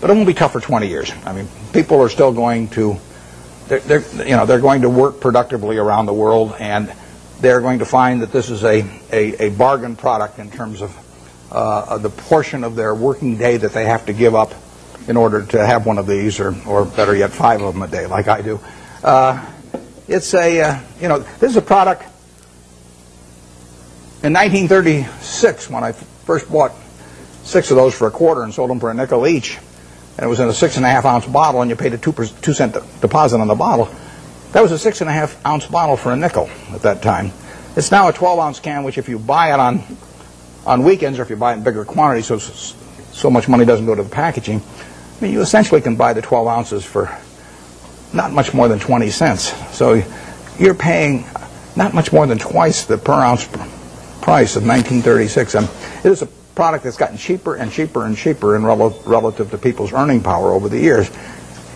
[SPEAKER 1] but it won't be tough for 20 years. I mean, people are still going to, they're going to work productively around the world, and they're going to find that this is a bargain product in terms of the portion of their working day that they have to give up in order to have one of these, or better yet, 5 of them a day, like I do. It's this is a product. In 1936, when I first bought 6 of those for a quarter and sold them for a nickel each, and it was in a 6.5-ounce bottle, and you paid a 2-cent deposit on the bottle, that was a 6.5-ounce bottle for a nickel at that time. It's now a 12-ounce can, which if you buy it on weekends, or if you buy it in bigger quantities, so much money doesn't go to the packaging, I mean, you essentially can buy the 12 ounces for not much more than 20 cents. So you're paying not much more than twice the per ounce price of 1936. And it is a product that's gotten cheaper and cheaper and cheaper in relative to people's earning power over the years,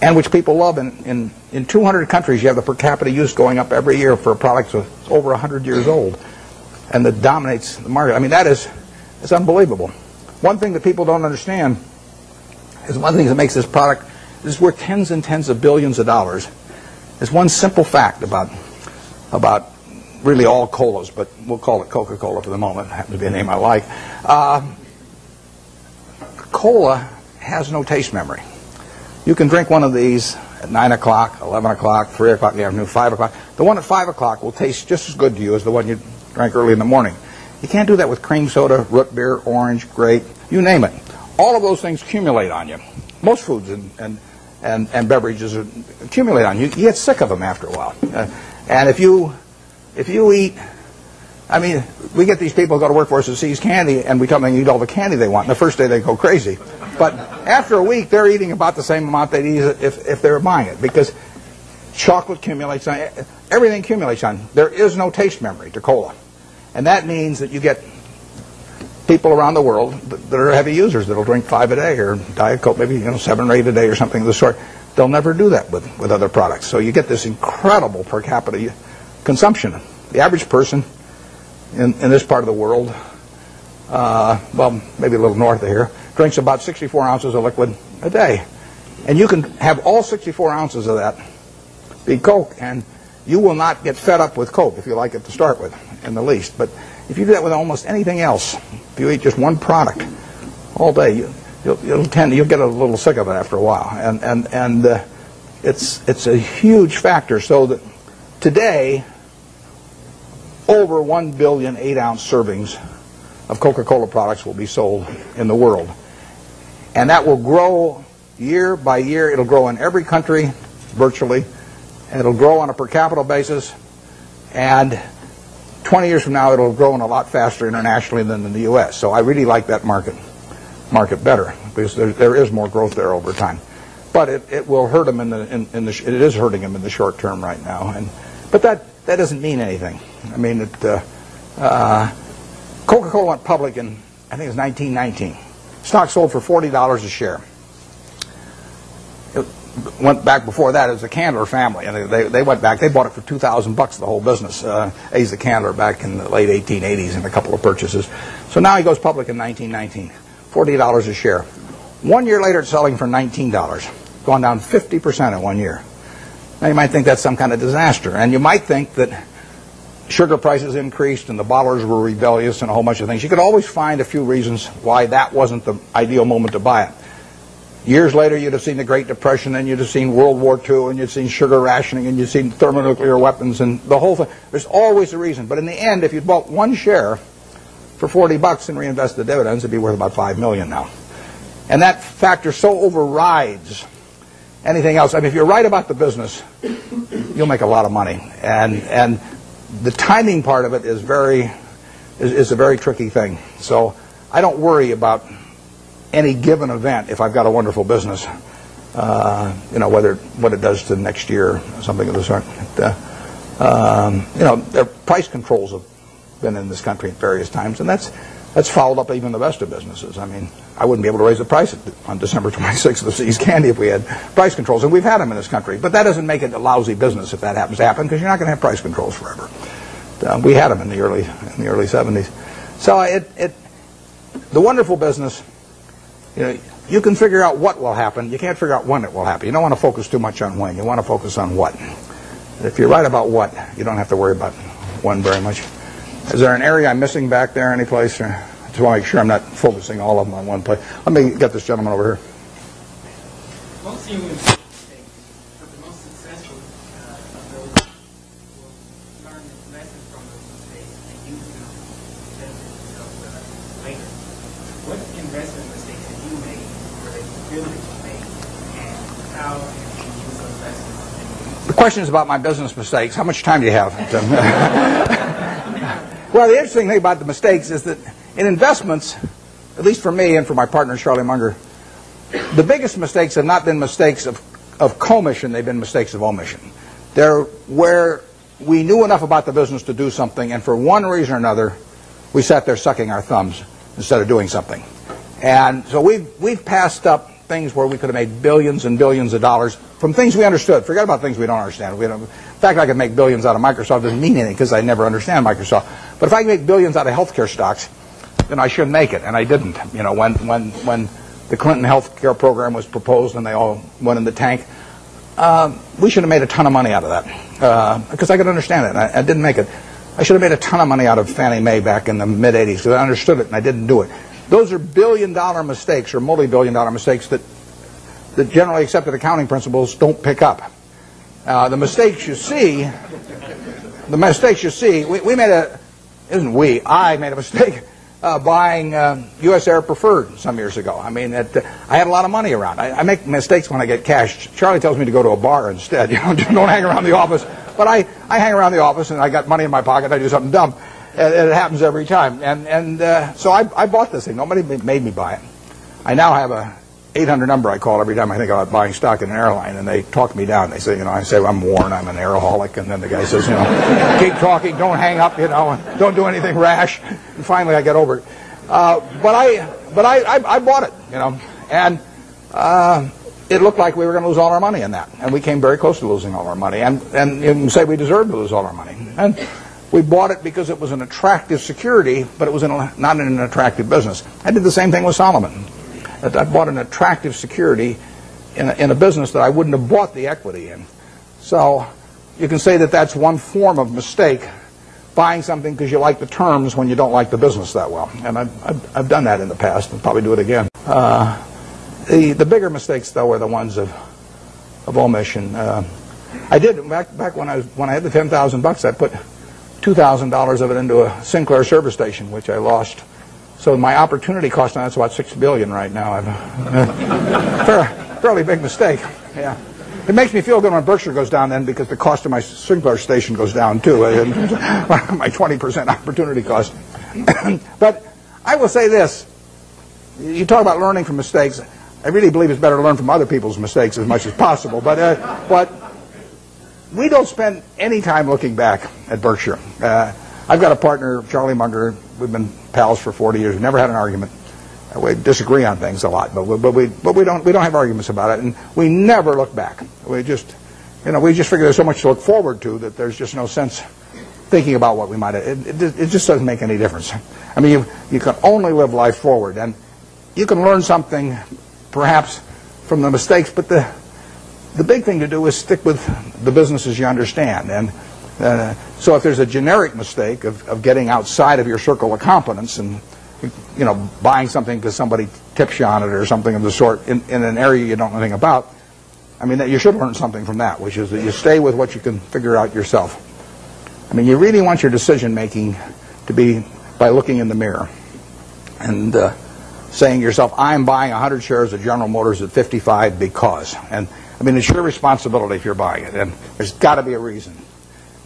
[SPEAKER 1] and which people love. In 200 countries, you have the per capita use going up every year for a product that's over 100 years old, and that dominates the market. I mean, it's unbelievable. One thing that people don't understand is one of the things that makes this product, this is worth tens and tens of billions of dollars, is one simple fact about really all colas, but we'll call it Coca-Cola for the moment. It happens to be a name I like. Cola has no taste memory. You can drink one of these at 9 o'clock, 11 o'clock, 3 o'clock in the afternoon, 5 o'clock. The one at 5 o'clock will taste just as good to you as the one you drank early in the morning. You can't do that with cream soda, root beer, orange, grape, you name it. All of those things accumulate on you. Most foods and beverages accumulate on you. You get sick of them after a while. And if you eat, I mean, we get these people who go to work for us that seize candy, and we tell them they eat all the candy they want. And the first day they go crazy. But after a week, they're eating about the same amount they'd eat if they were buying it, because chocolate accumulates on, everything accumulates on. There is no taste memory to cola. And that means that you get people around the world that are heavy users that'll drink 5 a day, or Diet Coke, maybe 7 or 8 a day, or something of the sort. They'll never do that with other products. So you get this incredible per capita consumption. The average person in this part of the world, well, maybe a little north of here, drinks about 64 ounces of liquid a day. And you can have all 64 ounces of that be Coke, and you will not get fed up with Coke if you like it to start with, in the least. But if you do that with almost anything else, if you eat just one product all day, you'll get a little sick of it after a while. And it's a huge factor. So that today, over 1 billion 8-ounce servings of Coca-Cola products will be sold in the world. And that will grow year by year. It'll grow in every country, virtually. And it'll grow on a per capita basis. And 20 years from now, it'll grow in a lot faster internationally than in the U.S. So I really like that market better, because there is more growth there over time. But it will hurt them it is hurting them in the short term right now. But that doesn't mean anything. I mean, Coca-Cola went public in, I think it was 1919. Stock sold for $40 a share. It went back before that as the Candler family, and they went back. They bought it for $2,000, the whole business. Asa Candler back in the late 1880s in a couple of purchases. So now he goes public in 1919, $40 a share. 1 year later, it's selling for $19, gone down 50% in 1 year. Now you might think that's some kind of disaster, and you might think that sugar prices increased and the bottlers were rebellious and a whole bunch of things. You could always find a few reasons why that wasn't the ideal moment to buy it. Years later, you'd have seen the Great Depression, and you'd have seen World War II, and you'd seen sugar rationing, and you'd seen thermonuclear weapons, and the whole thing. There's always a reason. But in the end, if you bought one share for $40 and reinvested the dividends, it'd be worth about $5 million now. And that factor so overrides anything else. I mean, if you're right about the business, you'll make a lot of money. And the timing part of it is a very tricky thing. So I don't worry about any given event, if I've got a wonderful business, what it does to next year or something of the sort. Their price controls have been in this country at various times, and that's fouled up even the best of businesses. I mean, I wouldn't be able to raise the price on December 26th of the Seas Candy if we had price controls, and we've had them in this country. But that doesn't make it a lousy business if that happens to happen, because you're not going to have price controls forever. We had them in the early 70s. So the wonderful business, you can figure out what will happen. You can't figure out when it will happen. You don't want to focus too much on when. You want to focus on what. If you're right about what, you don't have to worry about when very much. Is there an area I'm missing back there any place? I just want to make sure I'm not focusing all of them on one place. Let me get this gentleman over here.
[SPEAKER 5] Most human mistakes, but the most successful of those will learn lessons from those mistakes and use them to benefit themselves later. What investment mistakes have you made or that you feel that you made, and how have you used those lessons?
[SPEAKER 1] The question is about my business mistakes. How much time do you have? Well, the interesting thing about the mistakes is that in investments, at least for me and for my partner Charlie Munger, the biggest mistakes have not been mistakes of commission, they've been mistakes of omission. They're where we knew enough about the business to do something, and for one reason or another, we sat there sucking our thumbs instead of doing something. And so we've passed up things where we could have made billions and billions of dollars from things we understood. Forget about things we don't understand. In fact, I could make billions out of Microsoft. Doesn't mean anything because I never understand Microsoft. But if I can make billions out of healthcare stocks, then I should make it, and I didn't. When the Clinton healthcare program was proposed and they all went in the tank, we should have made a ton of money out of that because I could understand it. And I didn't make it. I should have made a ton of money out of Fannie Mae back in the mid '80s because I understood it and I didn't do it. Those are billion-dollar mistakes or multi-billion-dollar mistakes that generally accepted accounting principles don't pick up. The mistakes you see, we made I made a mistake buying U.S. Air Preferred some years ago. I mean, I had a lot of money around. I make mistakes when I get cash. Charlie tells me to go to a bar instead. Don't hang around the office. But I hang around the office and I got money in my pocket. I do something dumb. It happens every time. So I bought this thing. Nobody made me buy it. I now have a 800 number I call every time I think about buying stock in an airline, and they talk me down. They say, I say, I'm Warren, I'm an airaholic, and then the guy says, keep talking, don't hang up, and don't do anything rash. And finally I get over it. But I bought it, and it looked like we were going to lose all our money in that, and we came very close to losing all our money, and you can say we deserved to lose all our money. And we bought it because it was an attractive security, but it was not in an attractive business. I did the same thing with Solomon. I bought an attractive security in a business that I wouldn't have bought the equity in. So you can say that that's one form of mistake, buying something because you like the terms when you don't like the business that well. And I've done that in the past and probably do it again. The bigger mistakes, though, are the ones of omission. I did back when I had the $10,000, I put $2,000 of it into a Sinclair service station, which I lost. So my opportunity cost on that's about $6 billion right now. Fairly big mistake. Yeah, it makes me feel good when Berkshire goes down then because the cost of my Sinclair station goes down too. My 20% opportunity cost. But I will say this: you talk about learning from mistakes. I really believe it's better to learn from other people's mistakes as much as possible. But we don't spend any time looking back at Berkshire. I've got a partner, Charlie Munger. We've been pals for 40 years. We've never had an argument. We disagree on things a lot, but we don't have arguments about it, and we never look back. We just figure there's so much to look forward to that there's just no sense thinking about what we might have. It just doesn't make any difference. I mean, you can only live life forward, and you can learn something perhaps from the mistakes, but the big thing to do is stick with the businesses you understand. And so if there's a generic mistake of getting outside of your circle of competence and buying something because somebody tips you on it or something of the sort in an area you don't know anything about, I mean, that you should learn something from that, which is that you stay with what you can figure out yourself. I mean, you really want your decision making to be by looking in the mirror and saying to yourself, I'm buying 100 shares of General Motors at 55 because. And I mean, it's your responsibility if you're buying it, and there's got to be a reason.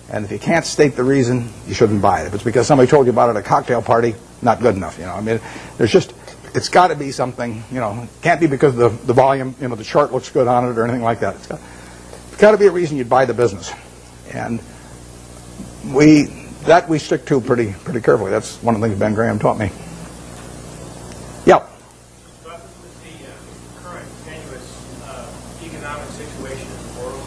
[SPEAKER 1] And if you can't state the reason, you shouldn't buy it. If it's because somebody told you about it at a cocktail party, not good enough. I mean, there's just it's got to be something, it can't be because the volume, the chart looks good on it or anything like that. It's got to be a reason you'd buy the business. And we stick to pretty carefully. That's one of the things Ben Graham taught me. Yeah.
[SPEAKER 3] Buffett, with the current tenuous economic situation in the world,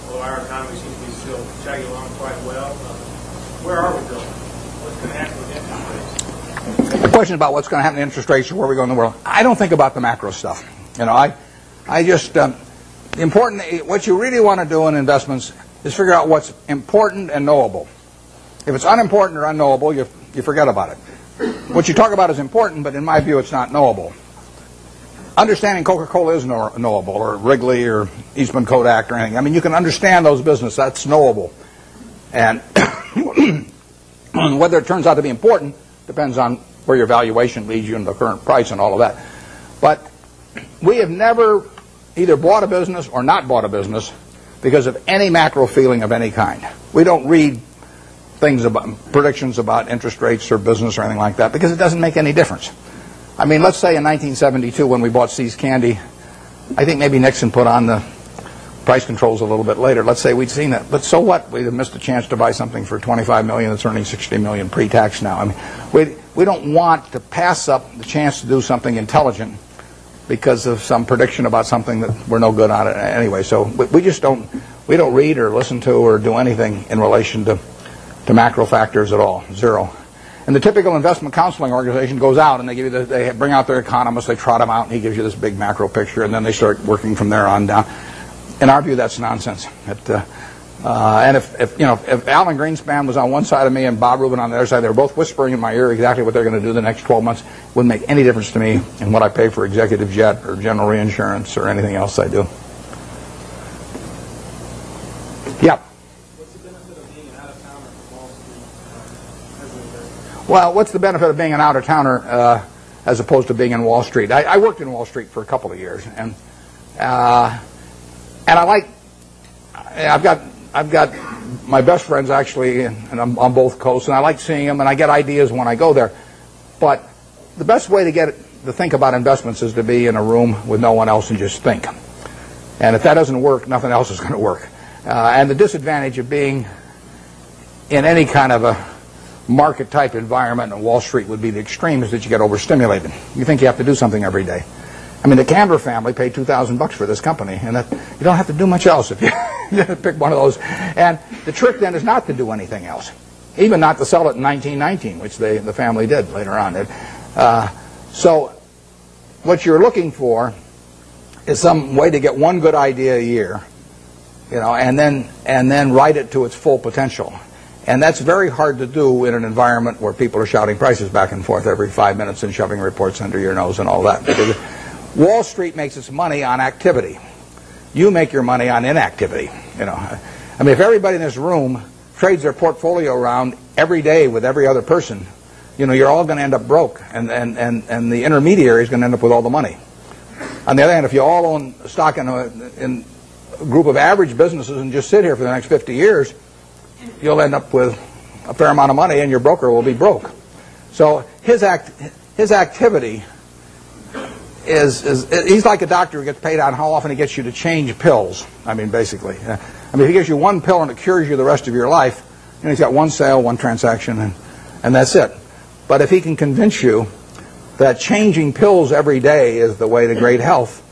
[SPEAKER 3] although our economy seems to be still chugging along quite well, where are we going? What's going to happen with interest rates?
[SPEAKER 1] The question about what's going to happen to interest rates or where we go in the world, I don't think about the macro stuff. I just important. What you really want to do in investments is figure out what's important and knowable. If it's unimportant or unknowable, you forget about it. What you talk about is important, but in my view, it's not knowable. Understanding Coca-Cola is knowable, or Wrigley, or Eastman Kodak, or anything. I mean, you can understand those businesses. That's knowable. And whether it turns out to be important depends on where your valuation leads you and the current price and all of that. But we have never either bought a business or not bought a business because of any macro feeling of any kind. We don't read things about predictions about interest rates or business or anything like that because it doesn't make any difference. I mean, let's say in 1972 when we bought See's Candy, I think maybe Nixon put on the price controls a little bit later. Let's say we'd seen that. But so what? We'd have missed a chance to buy something for $25 million that's earning $60 million pre-tax now. I mean, we don't want to pass up the chance to do something intelligent because of some prediction about something that we're no good on it anyway. So we just don't read or listen to or do anything in relation to macro factors at all. Zero. And the typical investment counseling organization goes out and they bring out their economists, they trot him out, and he gives you this big macro picture, and then they start working from there on down. In our view, that's nonsense. And if Alan Greenspan was on one side of me and Bob Rubin on the other side, they were both whispering in my ear exactly what they're going to do the next 12 months. It wouldn't make any difference to me in what I pay for executive jet or general reinsurance or anything else I do. Yeah.
[SPEAKER 3] What's the benefit of being an out-of-towner from Wall Street as an investor? Well,
[SPEAKER 1] What's the benefit of being an out-of-towner as opposed to being in Wall Street? I worked in Wall Street for a couple of years, and I like. I've got my best friends actually, and I'm on both coasts, and I like seeing them, and I get ideas when I go there. But the best way to think about investments is to be in a room with no one else and just think. And if that doesn't work, nothing else is going to work. And the disadvantage of being in any kind of a market-type environment in Wall Street would be the extreme is that you get overstimulated. You think you have to do something every day. I mean, the Canberra family paid $2,000 for this company, and you don't have to do much else if you pick one of those. And the trick then is not to do anything else, even not to sell it in 1919, which the family did later on. So what you're looking for is some way to get one good idea a year, and then ride it to its full potential. And that's very hard to do in an environment where people are shouting prices back and forth every 5 minutes and shoving reports under your nose and all that. Because Wall Street makes its money on activity. You make your money on inactivity. I mean, if everybody in this room trades their portfolio around every day with every other person, you're all going to end up broke, and the intermediary is going to end up with all the money. On the other hand, if you all own stock in a group of average businesses and just sit here for the next 50 years, you'll end up with a fair amount of money, and your broker will be broke. So his activity he's like a doctor who gets paid on how often he gets you to change pills. I mean, basically. If he gives you one pill and it cures you the rest of your life, he's got one sale, one transaction, and that's it. But if he can convince you that changing pills every day is the way to great health,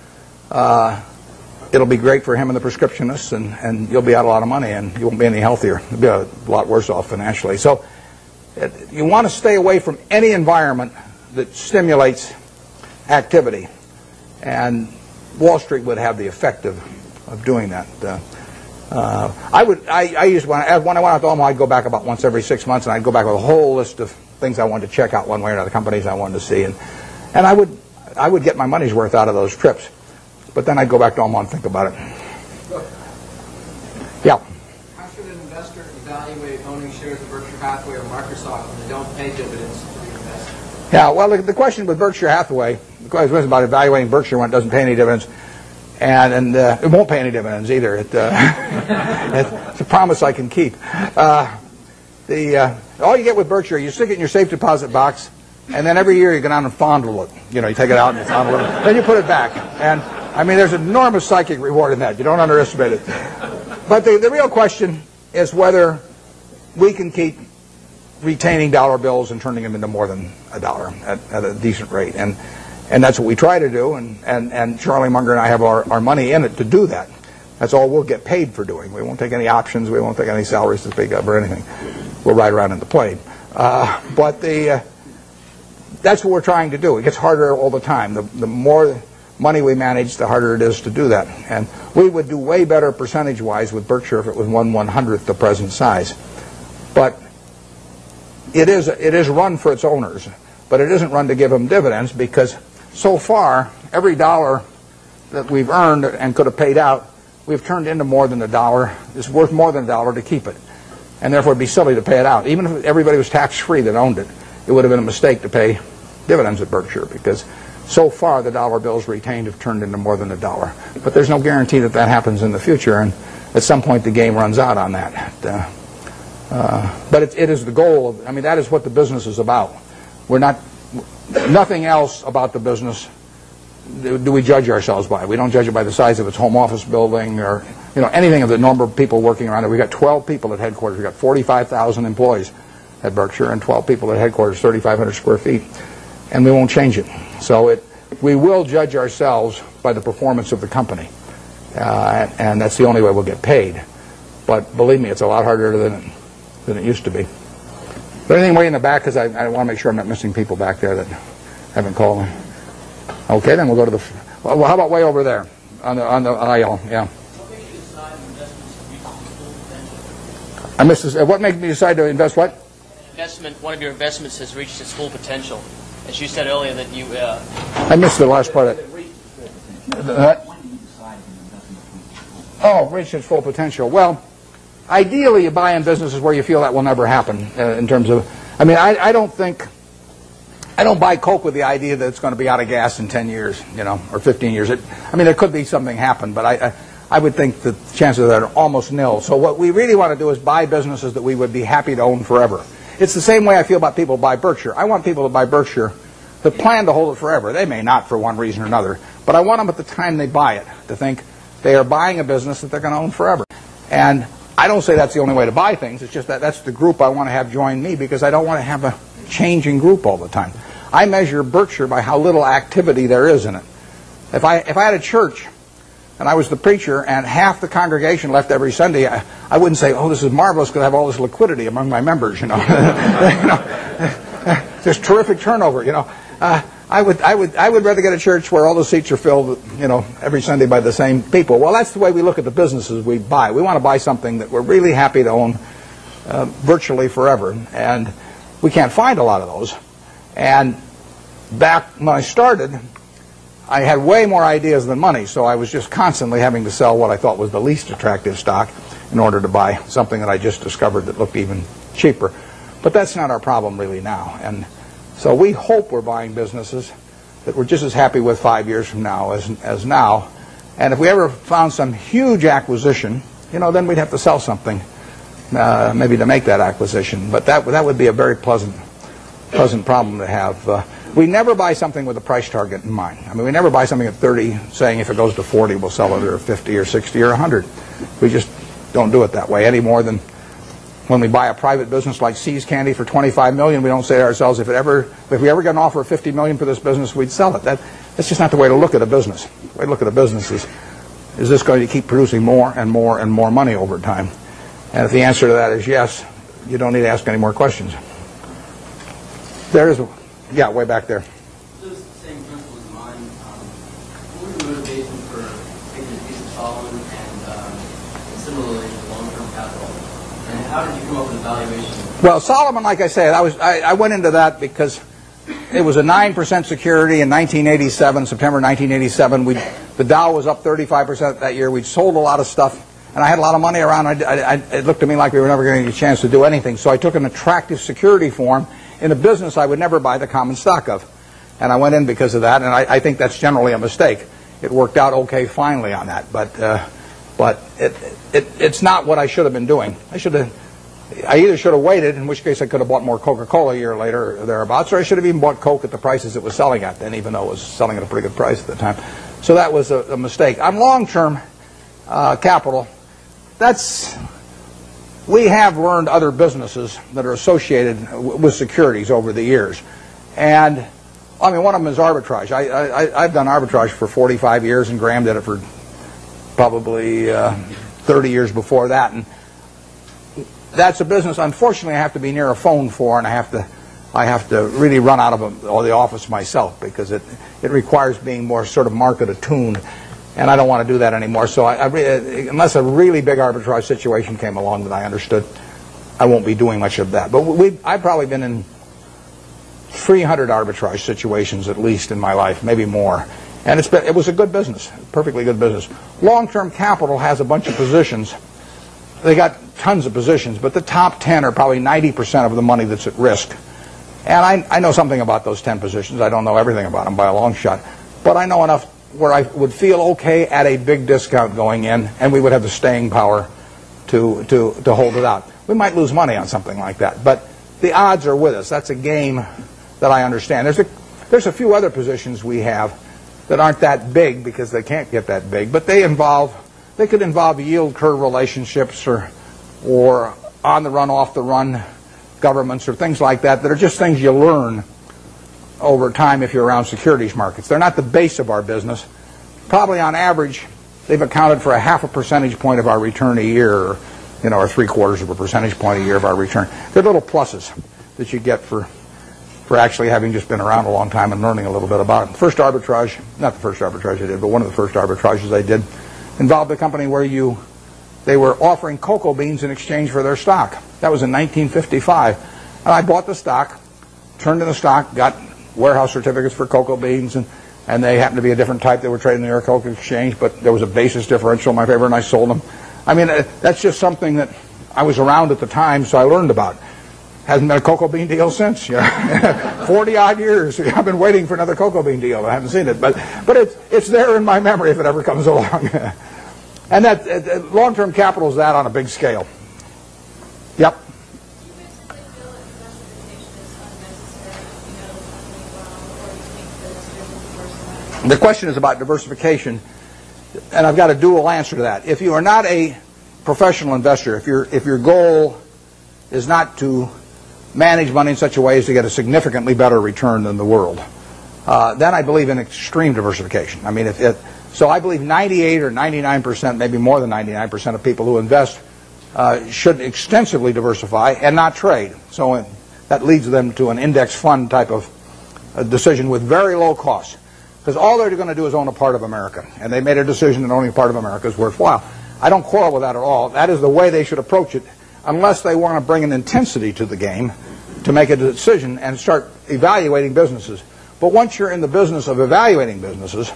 [SPEAKER 1] it'll be great for him and the prescriptionists, and you'll be out a lot of money, and you won't be any healthier. You'll be a lot worse off financially. So you want to stay away from any environment that stimulates activity, and Wall Street would have the effect of doing that. I used when I went out to Omaha, I'd go back about once every 6 months, and I'd go back with a whole list of things I wanted to check out one way or another, companies I wanted to see, and I would get my money's worth out of those trips. But then I'd go back to Omaha and think about it. Yeah.
[SPEAKER 2] How should an investor evaluate owning shares of Berkshire Hathaway or Microsoft when they don't pay dividends to the investor?
[SPEAKER 1] Yeah, well, the question with Berkshire Hathaway, the question was about evaluating Berkshire when it doesn't pay any dividends, and it won't pay any dividends either. It's a promise I can keep. All you get with Berkshire, you stick it in your safe deposit box, and then every year you go down and fondle it. You know, you take it out and you fondle it, then you put it back. And I mean, there's enormous psychic reward in that. You don't underestimate it. But the real question is whether we can keep retaining dollar bills and turning them into more than a dollar at a decent rate. And that's what we try to do. And Charlie Munger and I have our money in it to do that. That's all we'll get paid for doing. We won't take any options. We won't take any salaries to speak of or anything. We'll ride around in the plane. But that's what we're trying to do. It gets harder all the time. The more money we manage, the harder it is to do that. And we would do way better percentage-wise with Berkshire if it was 1/100th the present size. But it is run for its owners, but it isn't run to give them dividends, because so far every dollar that we've earned and could have paid out, we've turned into more than a dollar. It's worth more than a dollar to keep it, and therefore it'd be silly to pay it out. Even if everybody was tax-free that owned it, it would have been a mistake to pay dividends at Berkshire, because so far the dollar bills retained have turned into more than a dollar. But there's no guarantee that that happens in the future, and at some point the game runs out on that. But it is the goal of, I mean, that is what the business is about. We're not, nothing else about the business do we judge ourselves by. We don't judge it by the size of its home office building or, you know, anything of the number of people working around it. We've got 12 people at headquarters. We've got 45,000 employees at Berkshire and 12 people at headquarters, 3,500 square feet. And we won't change it. So we will judge ourselves by the performance of the company. And that's the only way we'll get paid. But believe me, it's a lot harder than it used to be. But anything way in the back, because I want to make sure I'm not missing people back there that haven't called me. Okay, then we'll go to the... Well, how about way over there on the aisle? Yeah.
[SPEAKER 5] What makes you decide investments reach its full potential?
[SPEAKER 1] I missed this. What makes me decide to invest what?
[SPEAKER 5] One of your investments has reached its full potential. As you said earlier that you...
[SPEAKER 1] I missed the last part of it. Oh, reach its full potential. Well, ideally you buy in businesses where you feel that will never happen in terms of... I mean, I don't buy Coke with the idea that it's going to be out of gas in 10 years, you know, or 15 years. I mean, there could be something happen, but I would think that the chances of that are almost nil. So what we really want to do is buy businesses that we would be happy to own forever. It's the same way I feel about people who buy Berkshire. I want people to buy Berkshire that plan to hold it forever. They may not for one reason or another, but I want them at the time they buy it to think they are buying a business that they're going to own forever. And I don't say that's the only way to buy things. It's just that that's the group I want to have join me, because I don't want to have a changing group all the time. I measure Berkshire by how little activity there is in it. If I had a church and I was the preacher and half the congregation left every Sunday, I wouldn't say, oh, this is marvelous because I have all this liquidity among my members, you know. There's terrific turnover, you know. I would rather get a church where all the seats are filled, you know, every Sunday by the same people. Well, that's the way we look at the businesses we buy. We want to buy something that we're really happy to own virtually forever, and we can't find a lot of those. And back when I started, I had way more ideas than money, so I was just constantly having to sell what I thought was the least attractive stock in order to buy something that I just discovered that looked even cheaper. But that's not our problem really now. And so we hope we're buying businesses that we're just as happy with 5 years from now as now. And if we ever found some huge acquisition, you know, then we'd have to sell something maybe to make that acquisition. But that would be a very pleasant problem to have. We never buy something with a price target in mind. I mean, we never buy something at 30 saying if it goes to 40 we'll sell it, or 50 or 60 or 100. We just don't do it that way any more than when we buy a private business like See's Candy for $25 million. We don't say to ourselves, if we ever get an offer of $50 million for this business, we'd sell it. That's just not the way to look at a business. The way to look at a business is this going to keep producing more and more and more money over time? And if the answer to that is yes, you don't need to ask any more questions. There is, yeah, way back there.
[SPEAKER 6] Those same principles in mind, what was the motivation for taking a piece of Solomon and similarly long-term capital? And how did you come up with the valuation?
[SPEAKER 1] Well, Solomon, like I said, I went into that because it was a 9% security in 1987, September 1987. The Dow was up 35% that year. We'd sold a lot of stuff, and I had a lot of money around. It looked to me like we were never going to get a chance to do anything. So I took an attractive security form in a business I would never buy the common stock of. And I went in because of that, and I think that's generally a mistake. It worked out okay finally on that, but it's not what I should have been doing. I either should have waited, in which case I could have bought more Coca-Cola a year later or thereabouts, or I should have even bought Coke at the prices it was selling at then, even though it was selling at a pretty good price at the time. So that was a mistake. On long-term capital, we have learned other businesses that are associated with securities over the years. And, I mean, one of them is arbitrage. I've done arbitrage for 45 years, and Graham did it for probably 30 years before that. And that's a business, unfortunately, I have to be near a phone for, and I have to really run out of the office myself, because it requires being more sort of market attuned, and I don't want to do that anymore. So unless a really big arbitrage situation came along that I understood, I won't be doing much of that. But I've probably been in 300 arbitrage situations at least in my life, maybe more. And it was a good business, perfectly good business. Long-term capital has a bunch of positions. They got tons of positions, but the top 10 are probably 90% of the money that's at risk. And I know something about those 10 positions. I don't know everything about them by a long shot, but I know enough where I would feel okay at a big discount going in, and we would have the staying power to hold it out. We might lose money on something like that, but the odds are with us. That's a game that I understand. There's a few other positions we have that aren't that big because they can't get that big, but they could involve yield curve relationships or on the run, off the run governments or things like that are just things you learn over time if you're around securities markets. They're not the base of our business. Probably on average, they've accounted for a half a percentage point of our return a year, or 3/4 of a percentage point a year of our return. They're little pluses that you get for actually having just been around a long time and learning a little bit about it. The first arbitrage, not the first arbitrage I did, but one of the first arbitrages I did, involved a company where they were offering cocoa beans in exchange for their stock. That was in 1955. And I bought the stock, turned in the stock, got warehouse certificates for cocoa beans, and they happened to be a different type. They were trading in the New York Cocoa Exchange, but there was a basis differential in my favor, and I sold them. I mean, that's just something that I was around at the time, so I learned about. Hasn't been a cocoa bean deal since. 40-odd years. I've been waiting for another cocoa bean deal. I haven't seen it, but it's there in my memory if it ever comes along. And that long-term capital is that on a big scale. Yep. The question is about diversification, and I've got a dual answer to that. If you are not a professional investor, if your goal is not to manage money in such a way as to get a significantly better return than the world, then I believe in extreme diversification. I mean, so I believe 98 or 99%, maybe more than 99% of people who invest should extensively diversify and not trade. So that leads them to an index fund type of decision with very low costs. Because all they're going to do is own a part of America. And they made a decision that owning a part of America is worthwhile. I don't quarrel with that at all. That is the way they should approach it, unless they want to bring an intensity to the game to make a decision and start evaluating businesses. But once you're in the business of evaluating businesses,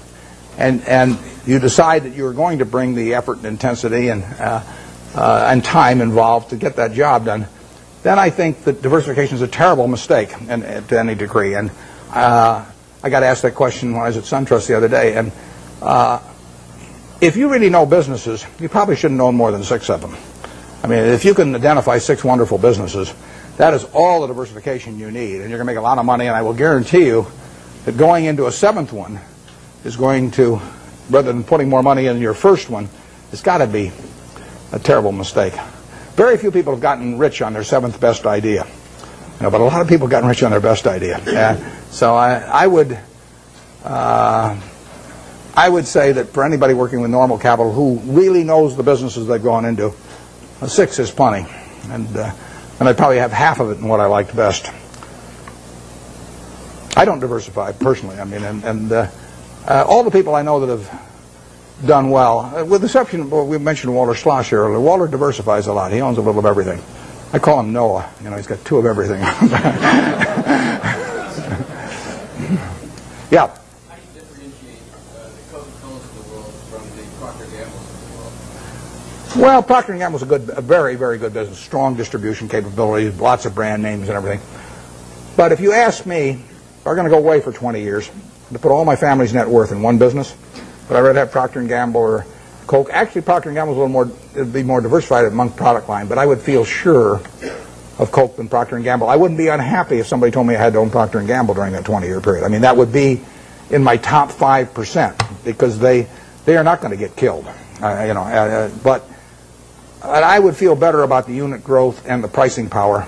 [SPEAKER 1] and you decide that you're going to bring the effort and intensity and time involved to get that job done, then I think that diversification is a terrible mistake to any degree. And I got asked that question when I was at SunTrust the other day. And if you really know businesses, you probably shouldn't own more than 6 of them. I mean, if you can identify 6 wonderful businesses, that is all the diversification you need. And you're going to make a lot of money, and I will guarantee you that going into a 7th one is going to, rather than putting more money in your first one, it's got to be a terrible mistake. Very few people have gotten rich on their 7th best idea. But a lot of people have gotten rich on their best idea. So I would say that for anybody working with normal capital who really knows the businesses they've gone into, a 6 is plenty. And I'd probably have half of it in what I liked best. I don't diversify personally. I mean, and all the people I know that have done well, with the exception, we mentioned Walter Schloss earlier. Walter diversifies a lot. He owns a little of everything. I call him Noah. He's got 2 of everything. Yeah.
[SPEAKER 6] How do you differentiate the Coca-Colas of the world from the Procter & Gamble's of the world?
[SPEAKER 1] Well, Procter & Gamble's a very, very good business. Strong distribution capabilities, lots of brand names and everything. But if you ask me, if I'm going to go away for 20 years, to put all my family's net worth in one business, would I rather have Procter & Gamble or Coke. Actually, Procter & Gamble's a little more, it'd be more diversified among product line, but I would feel sure of Coke than Procter & Gamble. I wouldn't be unhappy if somebody told me I had to own Procter & Gamble during that 20-year period. I mean, that would be in my top 5% because they are not going to get killed. But I would feel better about the unit growth and the pricing power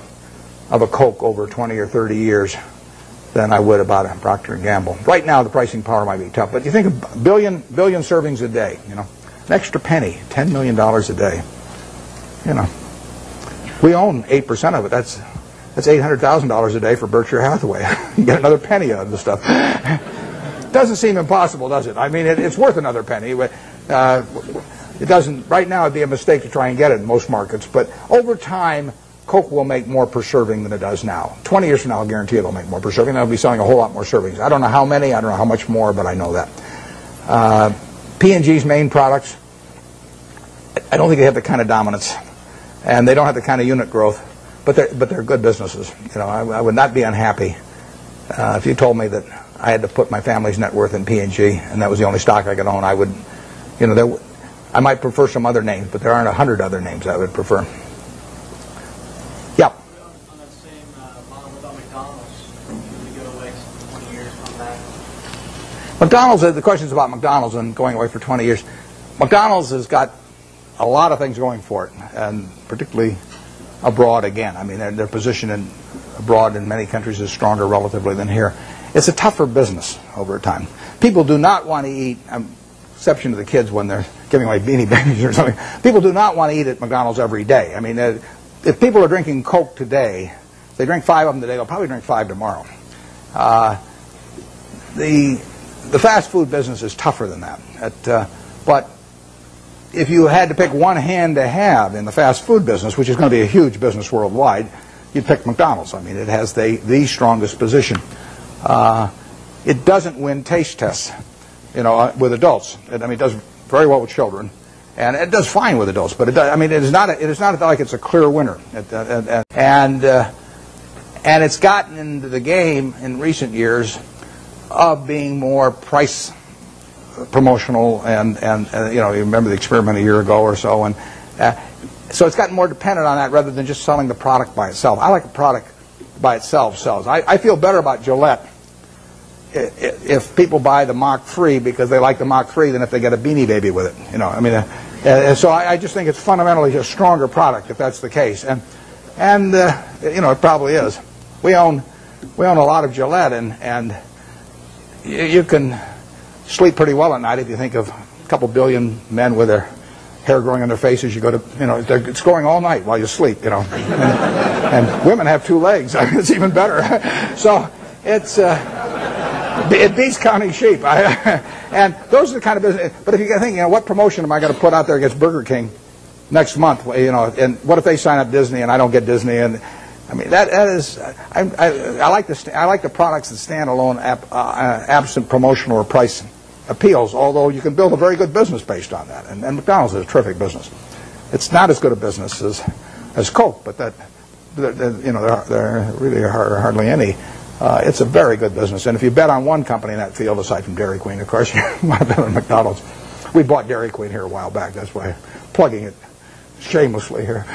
[SPEAKER 1] of a Coke over 20 or 30 years than I would about a Procter & Gamble. Right now, the pricing power might be tough, but you think of billion servings a day, an extra penny, $10 million a day. We own 8% of it. That's $800,000 a day for Berkshire Hathaway. You get another penny out of the stuff. Doesn't seem impossible, does it? I mean, it's worth another penny. It doesn't. Right now, it'd be a mistake to try and get it in most markets. But over time, Coke will make more per serving than it does now. 20 years from now, I'll guarantee it'll make more per serving. They'll be selling a whole lot more servings. I don't know how many. I don't know how much more, but I know that. P&G's main products, I don't think they have the kind of dominance, and they don't have the kind of unit growth. But they're good businesses. I would not be unhappy if you told me that I had to put my family's net worth in P&G, and that was the only stock I could own. I would, I might prefer some other names, but there aren't 100 other names I would prefer. Yep.
[SPEAKER 6] On that same model, what about McDonald's? Should we go away 20 years from that?
[SPEAKER 1] McDonald's, the question's about McDonald's and going away for 20 years. McDonald's has got a lot of things going for it, and particularly abroad again. I mean, their position abroad in many countries is stronger relatively than here. It's a tougher business over time. People do not want to eat, exception to the kids when they're giving away Beanie Babies or something, people do not want to eat at McDonald's every day. I mean, if people are drinking Coke today, if they drink 5 of them today, they'll probably drink 5 tomorrow. The fast food business is tougher than that. But if you had to pick one hand to have in the fast food business, which is going to be a huge business worldwide, you'd pick McDonald's. I mean, it has the strongest position. It doesn't win taste tests, with adults. It does very well with children, and it does fine with adults. But it is not like it's a clear winner. And it's gotten into the game in recent years of being more price promotional, and you remember the experiment a year ago or so, and so it's gotten more dependent on that rather than just selling the product by itself. I like a product by itself sells. I feel better about Gillette if people buy the Mach 3 because they like the Mach 3 than if they get a Beanie Baby with it. So I just think it's fundamentally a stronger product if that's the case, and it probably is. We own a lot of Gillette, and you can sleep pretty well at night if you think of a couple billion men with their hair growing on their faces. You go to, it's growing all night while you sleep, and women have 2 legs. It's even better. So it beats counting sheep. And those are the kind of business. But if you think, what promotion am I going to put out there against Burger King next month? And what if they sign up Disney and I don't get Disney? And I mean, that is, I like the products that stand alone, absent promotional or price appeals. Although you can build a very good business based on that, and McDonald's is a terrific business. It's not as good a business as Coke, but there really are hardly any. It's a very good business, and if you bet on one company in that field, aside from Dairy Queen, of course, you want to bet on McDonald's. We bought Dairy Queen here a while back. That's why I'm plugging it shamelessly here.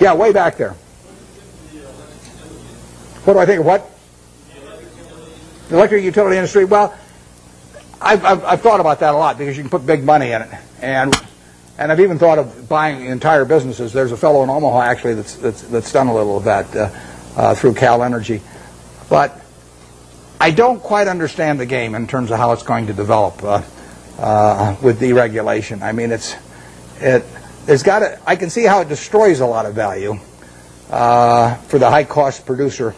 [SPEAKER 1] Yeah, way back there. What do I think of what? The electric utility industry. Well, I've thought about that a lot because you can put big money in it, and I've even thought of buying entire businesses. There's a fellow in Omaha actually that's done a little of that through Cal Energy, but I don't quite understand the game in terms of how it's going to develop with deregulation. I mean, I can see how it destroys a lot of value for the high-cost producer,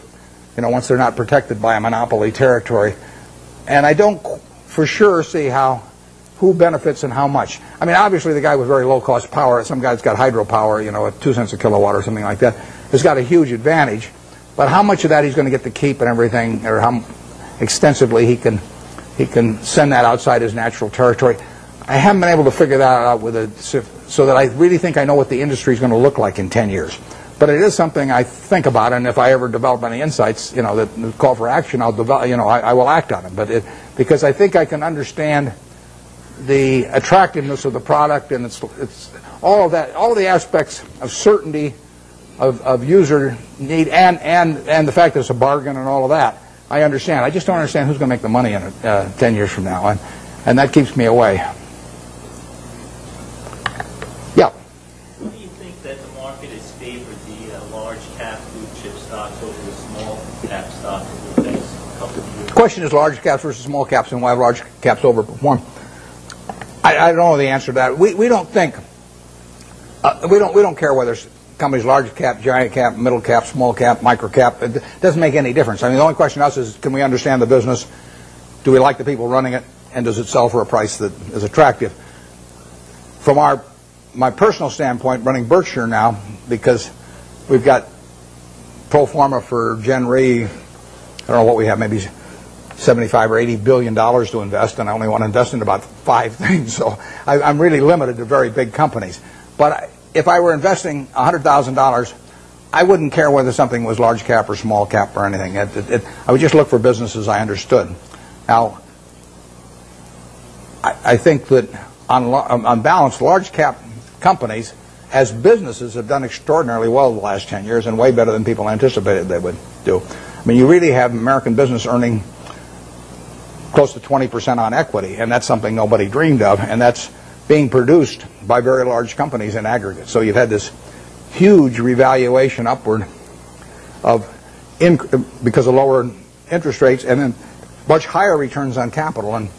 [SPEAKER 1] once they're not protected by a monopoly territory. And I don't for sure see who benefits and how much. I mean, obviously the guy with very low-cost power, some guy that's got hydropower, at 2 cents a kilowatt or something like that, has got a huge advantage. But how much of that he's going to get to keep and everything, or how extensively he can send that outside his natural territory, I haven't been able to figure that out so that I really think I know what the industry is going to look like in 10 years. But it is something I think about, and if I ever develop any insights, that call for action, I'll develop, I will act on them. But because I think I can understand the attractiveness of the product, and it's all of that, all of the aspects of certainty, of user need, and the fact that it's a bargain and all of that. I understand. I just don't understand who's going to make the money in it 10 years from now, and that keeps me away. Yeah.
[SPEAKER 7] Why do you think that the market has favored the large cap blue chip stocks over the small cap stocks over the next couple of years?
[SPEAKER 1] The question is large caps versus small caps, and why large caps overperform. I don't know the answer to that. We don't think we don't care whether companies large cap, giant cap, middle cap, small cap, micro cap. It doesn't make any difference. I mean, the only question to us is, can we understand the business? Do we like the people running it? And does it sell for a price that is attractive? From my personal standpoint, running Berkshire now, because we've got pro forma for Gen Re, I don't know what we have, maybe 75 or 80 billion dollars to invest, and I only want to invest in about 5 things, so I'm really limited to very big companies. But if I were investing $100,000, I wouldn't care whether something was large cap or small cap or anything. I would just look for businesses I understood. Now, I think that on balance, large cap companies as businesses have done extraordinarily well the last 10 years, and way better than people anticipated they would do. I mean, you really have American business earning close to 20% on equity, and that's something nobody dreamed of, and that's being produced by very large companies in aggregate. So you've had this huge revaluation upward because of lower interest rates, and then much higher returns on capital. And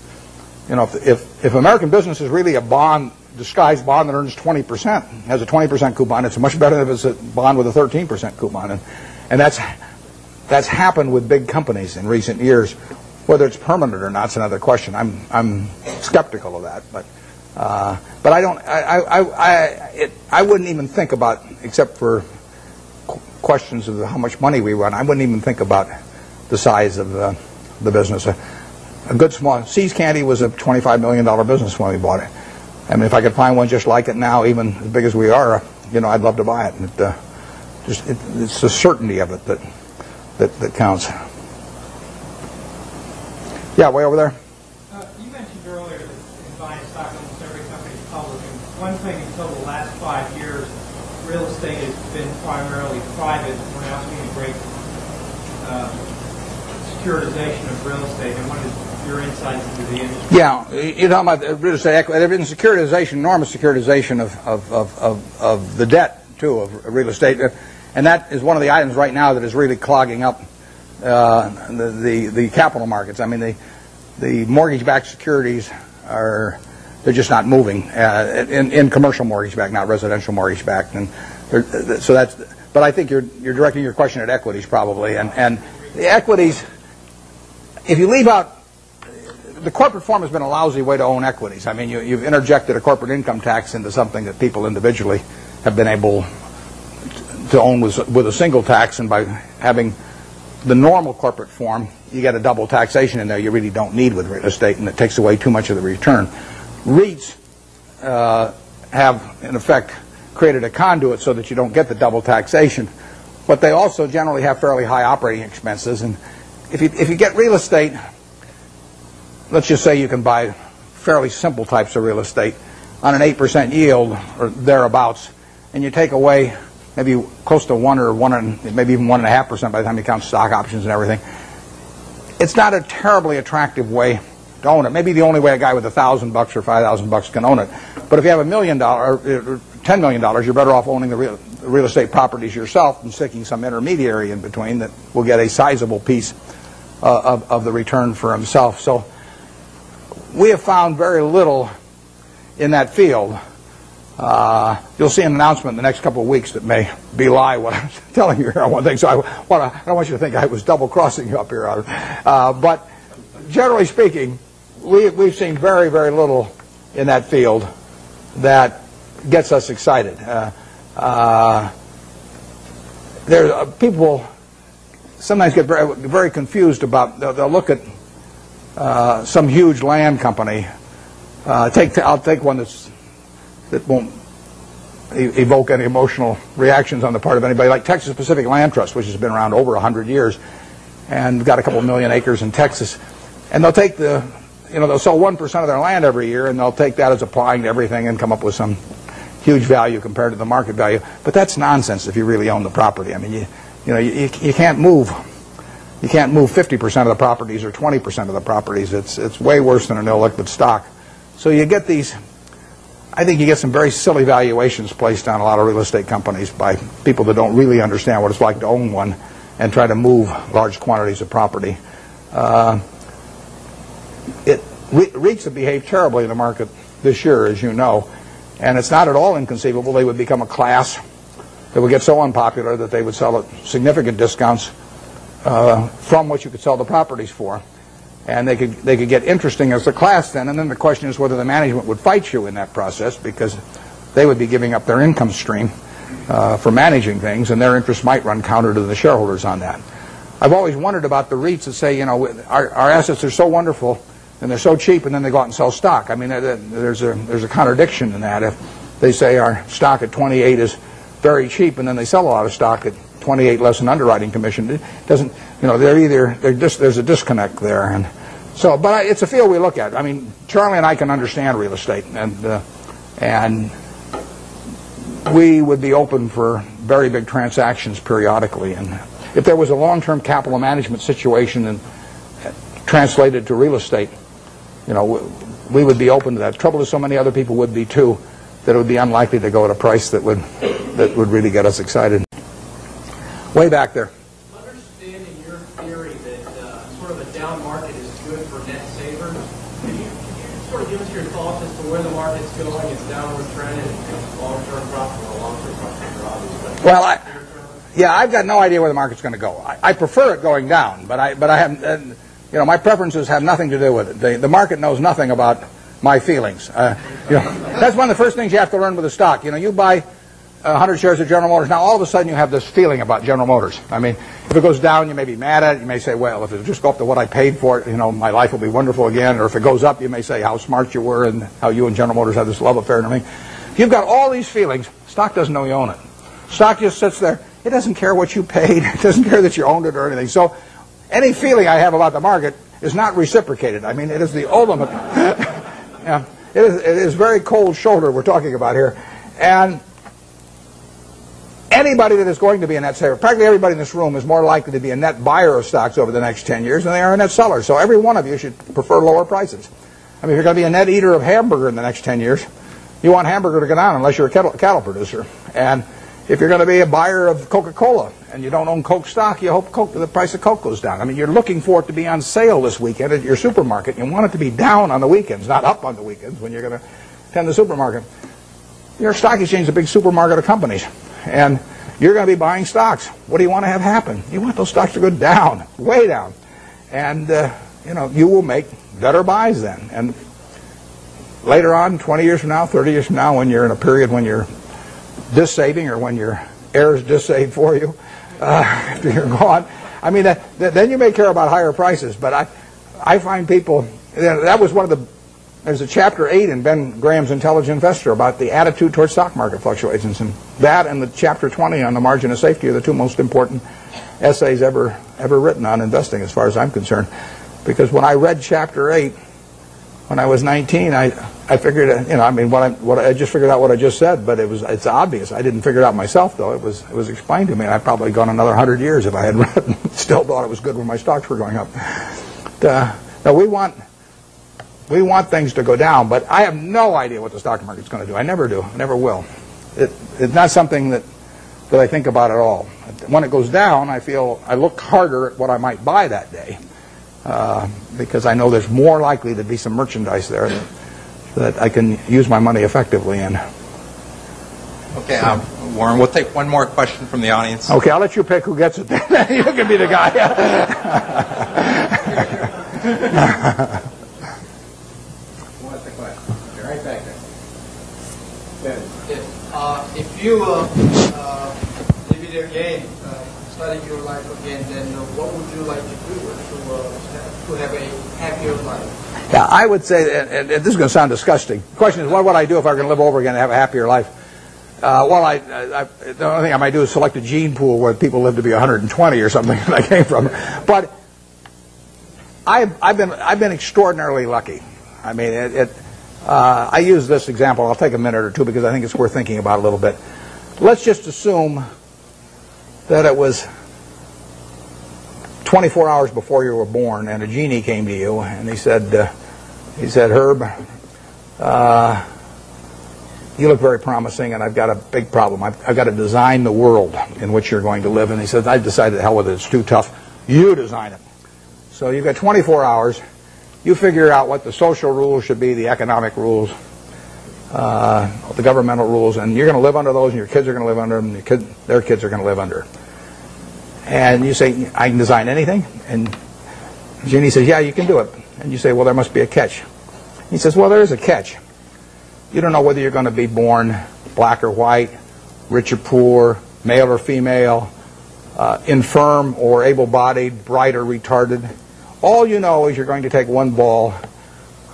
[SPEAKER 1] you know, if American business is really a bond, disguised bond that earns 20%, has a 20% coupon, it's much better than if it's a bond with a 13% coupon. And that's happened with big companies in recent years. Whether it's permanent or not is another question. I'm skeptical of that, but I don't. I wouldn't even think about, except for questions of how much money we run. I wouldn't even think about the size of the business. A good small See's Candy was a $25 million business when we bought it. I mean, if I could find one just like it now, even as big as we are, you know, I'd love to buy it. And it's the certainty of it that counts. Yeah, way over there.
[SPEAKER 3] You mentioned earlier that in buying stock, almost every company is public. And one thing until the last 5 years, real estate has been primarily private. We're now seeing a great securitization of real estate. I wanted your insights into the industry.
[SPEAKER 1] Yeah, you're talking about real estate. There's been securitization, enormous securitization of the debt, too, of real estate. And that is one of the items right now that is really clogging up the capital markets. I mean, the mortgage-backed securities they're just not moving in commercial mortgage-backed, not residential mortgage-backed, and so that's. But I think you're directing your question at equities probably, and the equities. If you leave out the corporate form, has been a lousy way to own equities. I mean, you've interjected a corporate income tax into something that people individually have been able to own with a single tax, and by having the normal corporate form, you get a double taxation in there you really don't need with real estate, and it takes away too much of the return. REITs have, in effect, created a conduit so that you don't get the double taxation, but they also generally have fairly high operating expenses. And if you get real estate, let's just say you can buy fairly simple types of real estate on an 8% yield or thereabouts, and you take away maybe close to 1 or 1, maybe even 1.5% by the time you count stock options and everything. It's not a terribly attractive way to own it. Maybe the only way a guy with $1,000 or $5,000 can own it. But if you have $1 million or $10 million, you're better off owning the real estate properties yourself and sticking some intermediary in between that will get a sizable piece of the return for himself. So we have found very little in that field. You'll see an announcement in the next couple of weeks that may belie what I'm telling you here on one thing. So I don't want you to think I was double-crossing you up here. But generally speaking, we've seen very, very little in that field that gets us excited. People sometimes get very, very confused about. They'll look at some huge land company. I'll take one that won't evoke any emotional reactions on the part of anybody, like Texas Pacific Land Trust, which has been around over 100 years and got a couple million acres in Texas. And they'll take the they'll sell 1% of their land every year, and they'll take that as applying to everything and come up with some huge value compared to the market value. But that's nonsense if you really own the property. I mean, you can't move. You can't move 50% of the properties or 20% of the properties. It's way worse than an illiquid stock. So you get these. I think you get some very silly valuations placed on a lot of real estate companies by people that don't really understand what it's like to own one and try to move large quantities of property. REITs have behaved terribly in the market this year, as you know, and it's not at all inconceivable they would become a class that would get so unpopular that they would sell at significant discounts from what you could sell the properties for. And they could get interesting as a class then, and then the question is whether the management would fight you in that process, because they would be giving up their income stream for managing things, and their interests might run counter to the shareholders on that. I've always wondered about the REITs that say, our assets are so wonderful and they're so cheap, and then they go out and sell stock. I mean, there's a contradiction in that. If they say our stock at 28 is very cheap, and then they sell a lot of stock at 28 less an underwriting commission, it doesn't. There's a disconnect there, and so. But it's a field we look at. I mean, Charlie and I can understand real estate, and we would be open for very big transactions periodically. And if there was a long-term capital management situation and translated to real estate, we would be open to that. Trouble is, so many other people would be too, that it would be unlikely to go at a price that would really get us excited. Way back there.
[SPEAKER 3] Understanding your theory that sort of a down market is good for net savers, can you sort of give us your thoughts as to where the market's going, its downward trend, and long-term profit or long-term profit are obviously?
[SPEAKER 1] Well, I've got no idea where the market's going to go. I prefer it going down, but I haven't. My preferences have nothing to do with it. The market knows nothing about my feelings. That's one of the first things you have to learn with a stock. You buy 100 shares of General Motors. Now, all of a sudden, you have this feeling about General Motors. I mean, if it goes down, you may be mad at it. You may say, well, if it just go up to what I paid for it, my life will be wonderful again. Or if it goes up, you may say how smart you were and how you and General Motors have this love affair and everything. You've got all these feelings. Stock doesn't know you own it. Stock just sits there. It doesn't care what you paid. It doesn't care that you owned it or anything. So any feeling I have about the market is not reciprocated. I mean, it is the ultimate. It is very cold shoulder we're talking about here. And anybody that is going to be a net saver, practically everybody in this room is more likely to be a net buyer of stocks over the next 10 years than they are a net seller. So every one of you should prefer lower prices. I mean, if you're going to be a net eater of hamburger in the next 10 years, you want hamburger to go down unless you're a cattle producer. And if you're going to be a buyer of Coca-Cola and you don't own Coke stock, you hope the price of Coke goes down. I mean, you're looking for it to be on sale this weekend at your supermarket. You want it to be down on the weekends, not up on the weekends when you're going to attend the supermarket. Your stock exchange is a big supermarket of companies. And you're going to be buying stocks. What do you want to have happen? You want those stocks to go down, way down. And, you will make better buys then. And later on, 20 years from now, 30 years from now, when you're in a period when you're dis-saving or when your heirs dis-save for you, after you're gone, I mean, then you may care about higher prices. But I find people, that was one of the, there's a chapter 8 in Ben Graham's Intelligent Investor about the attitude towards stock market fluctuations. And that and the chapter 20 on the margin of safety are the two most important essays ever written on investing as far as I'm concerned. Because when I read chapter 8, when I was 19, I figured, I just figured out what I just said, but it's obvious. I didn't figure it out myself, though. It was explained to me, and I'd probably gone another 100 years if I had read it and still thought it was good when my stocks were going up. Now, we want things to go down, but I have no idea what the stock market's going to do. I never do. I never will. It's not something that I think about at all. When it goes down, I look harder at what I might buy that day. Because I know there's more likely to be some merchandise there that I can use my money effectively in.
[SPEAKER 8] Okay, Warren, we'll take one more question from the audience.
[SPEAKER 1] Okay, I'll let you pick who gets it. You can be the guy.
[SPEAKER 9] What's the question? You're right back there.
[SPEAKER 6] If you live it again, starting your life again, then what would you like to do to have a happier life?
[SPEAKER 1] Yeah, I would say, and this is going to sound disgusting. The question is, what would I do if I were going to live over again and have a happier life? The only thing I might do is select a gene pool where people live to be 120 or something that I came from. But I've been extraordinarily lucky. I mean, I use this example. I'll take a minute or two because I think it's worth thinking about a little bit. Let's just assume that it was 24 hours before you were born, and a genie came to you, and he said, Herb, you look very promising, and I've got a big problem. I've got to design the world in which you're going to live. And he said, I've decided, the hell with it, it's too tough. You design it. So you've got 24 hours. You figure out what the social rules should be, the economic rules, the governmental rules, and you're going to live under those, and your kids are going to live under them, and their kids are going to live under. And you say, I can design anything? And Genie says, yeah, you can do it. And you say, well, there must be a catch. He says, well, there is a catch. You don't know whether you're going to be born black or white, rich or poor, male or female, infirm or able-bodied, bright or retarded. All you know is you're going to take one ball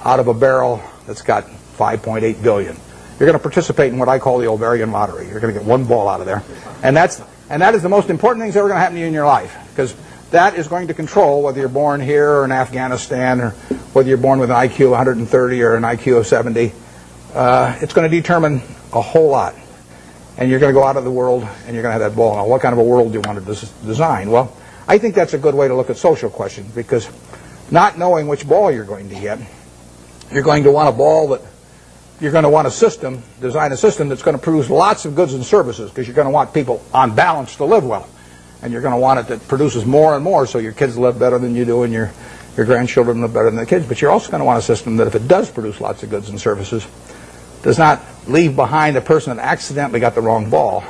[SPEAKER 1] out of a barrel that's got 5.8 billion. You're going to participate in what I call the ovarian lottery. You're going to get one ball out of there. And that is the most important thing that's ever going to happen to you in your life, because that is going to control whether you're born here or in Afghanistan, or whether you're born with an IQ of 130 or an IQ of 70. It's going to determine a whole lot. And you're going to go out of the world and you're going to have that ball. Now, what kind of a world do you want to design? Well, I think that's a good way to look at social questions, because not knowing which ball you're going to get, you're going to want a ball that you're going to want a system, design a system that's going to produce lots of goods and services, because you're going to want people on balance to live well. And you're going to want it that produces more and more, so your kids live better than you do and your grandchildren live better than the kids. But you're also going to want a system that, if it does produce lots of goods and services, does not leave behind a person that accidentally got the wrong ball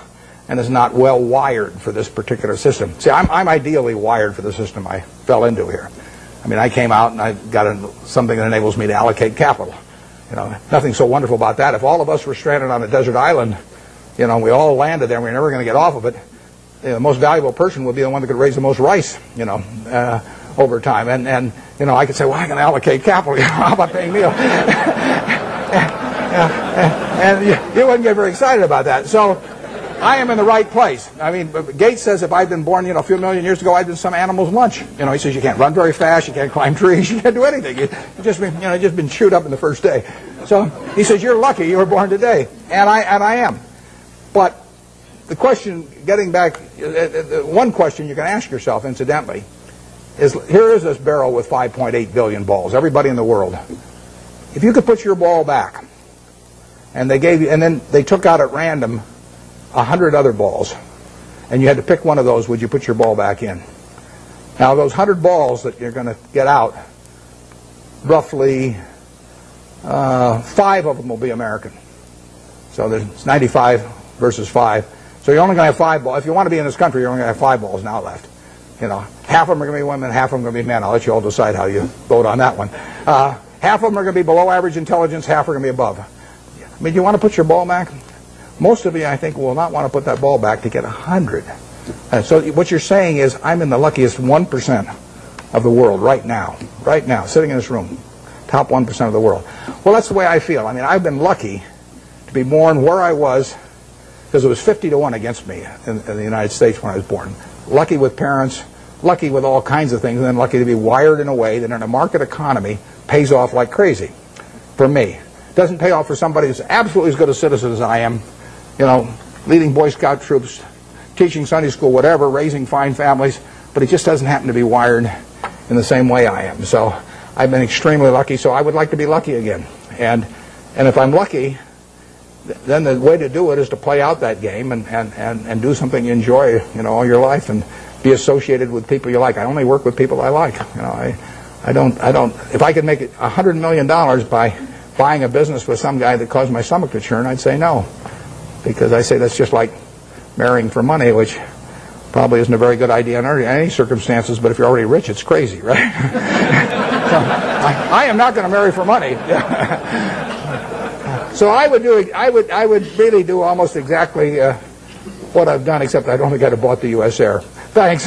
[SPEAKER 1] and is not well wired for this particular system. See, I'm ideally wired for the system I fell into here. I mean, I came out and I got something that enables me to allocate capital. You know, nothing so wonderful about that. If all of us were stranded on a desert island, you know, we all landed there and we're never going to get off of it, you know, the most valuable person would be the one that could raise the most rice, you know, over time. And you know, I could say, well, I can allocate capital. How about paying me? And you wouldn't get very excited about that. So I am in the right place. I mean, Gates says if I'd been born, you know, a few million years ago, I'd been some animal's lunch. You know, he says you can't run very fast, you can't climb trees, you can't do anything. You've just been chewed up in the first day. So he says you're lucky you were born today, and I am. But the question, getting back, one question you can ask yourself, incidentally, is here is this barrel with 5.8 billion balls. Everybody in the world. If you could put your ball back, and they gave you, and then they took out at random 100 other balls, and you had to pick one of those, would you put your ball back in? Now, those 100 balls that you're going to get out, roughly 5 of them will be American. So there's 95 versus 5. So you're only going to have 5 balls. If you want to be in this country, you're only going to have 5 balls now left. You know, half of them are going to be women, half of them are going to be men. I'll let you all decide how you vote on that one. Half of them are going to be below average intelligence, half are going to be above. I mean, do you want to put your ball back? Most of you, I think, will not want to put that ball back to get 100. So what you're saying is, I'm in the luckiest 1% of the world right now, sitting in this room, top 1% of the world. Well, that's the way I feel. I mean, I've been lucky to be born where I was, because it was 50-1 against me in the United States when I was born. Lucky with parents, lucky with all kinds of things, and then lucky to be wired in a way that in a market economy pays off like crazy for me. Doesn't pay off for somebody who's absolutely as good a citizen as I am, you know, leading Boy Scout troops, teaching Sunday school, whatever, raising fine families, but he just doesn't happen to be wired in the same way I am. So I've been extremely lucky, so I would like to be lucky again. And if I'm lucky, then the way to do it is to play out that game and do something you enjoy, you know, all your life, and be associated with people you like. I only work with people I like. You know, I don't. If I could make it $100 million by buying a business with some guy that caused my stomach to churn, I'd say no, because I say that's just like marrying for money, which probably isn't a very good idea in any circumstances. But if you're already rich, it's crazy, right? So I am not going to marry for money. So I would really do almost exactly what I've done, except I don't think I'd have bought the U.S. Air. Thanks.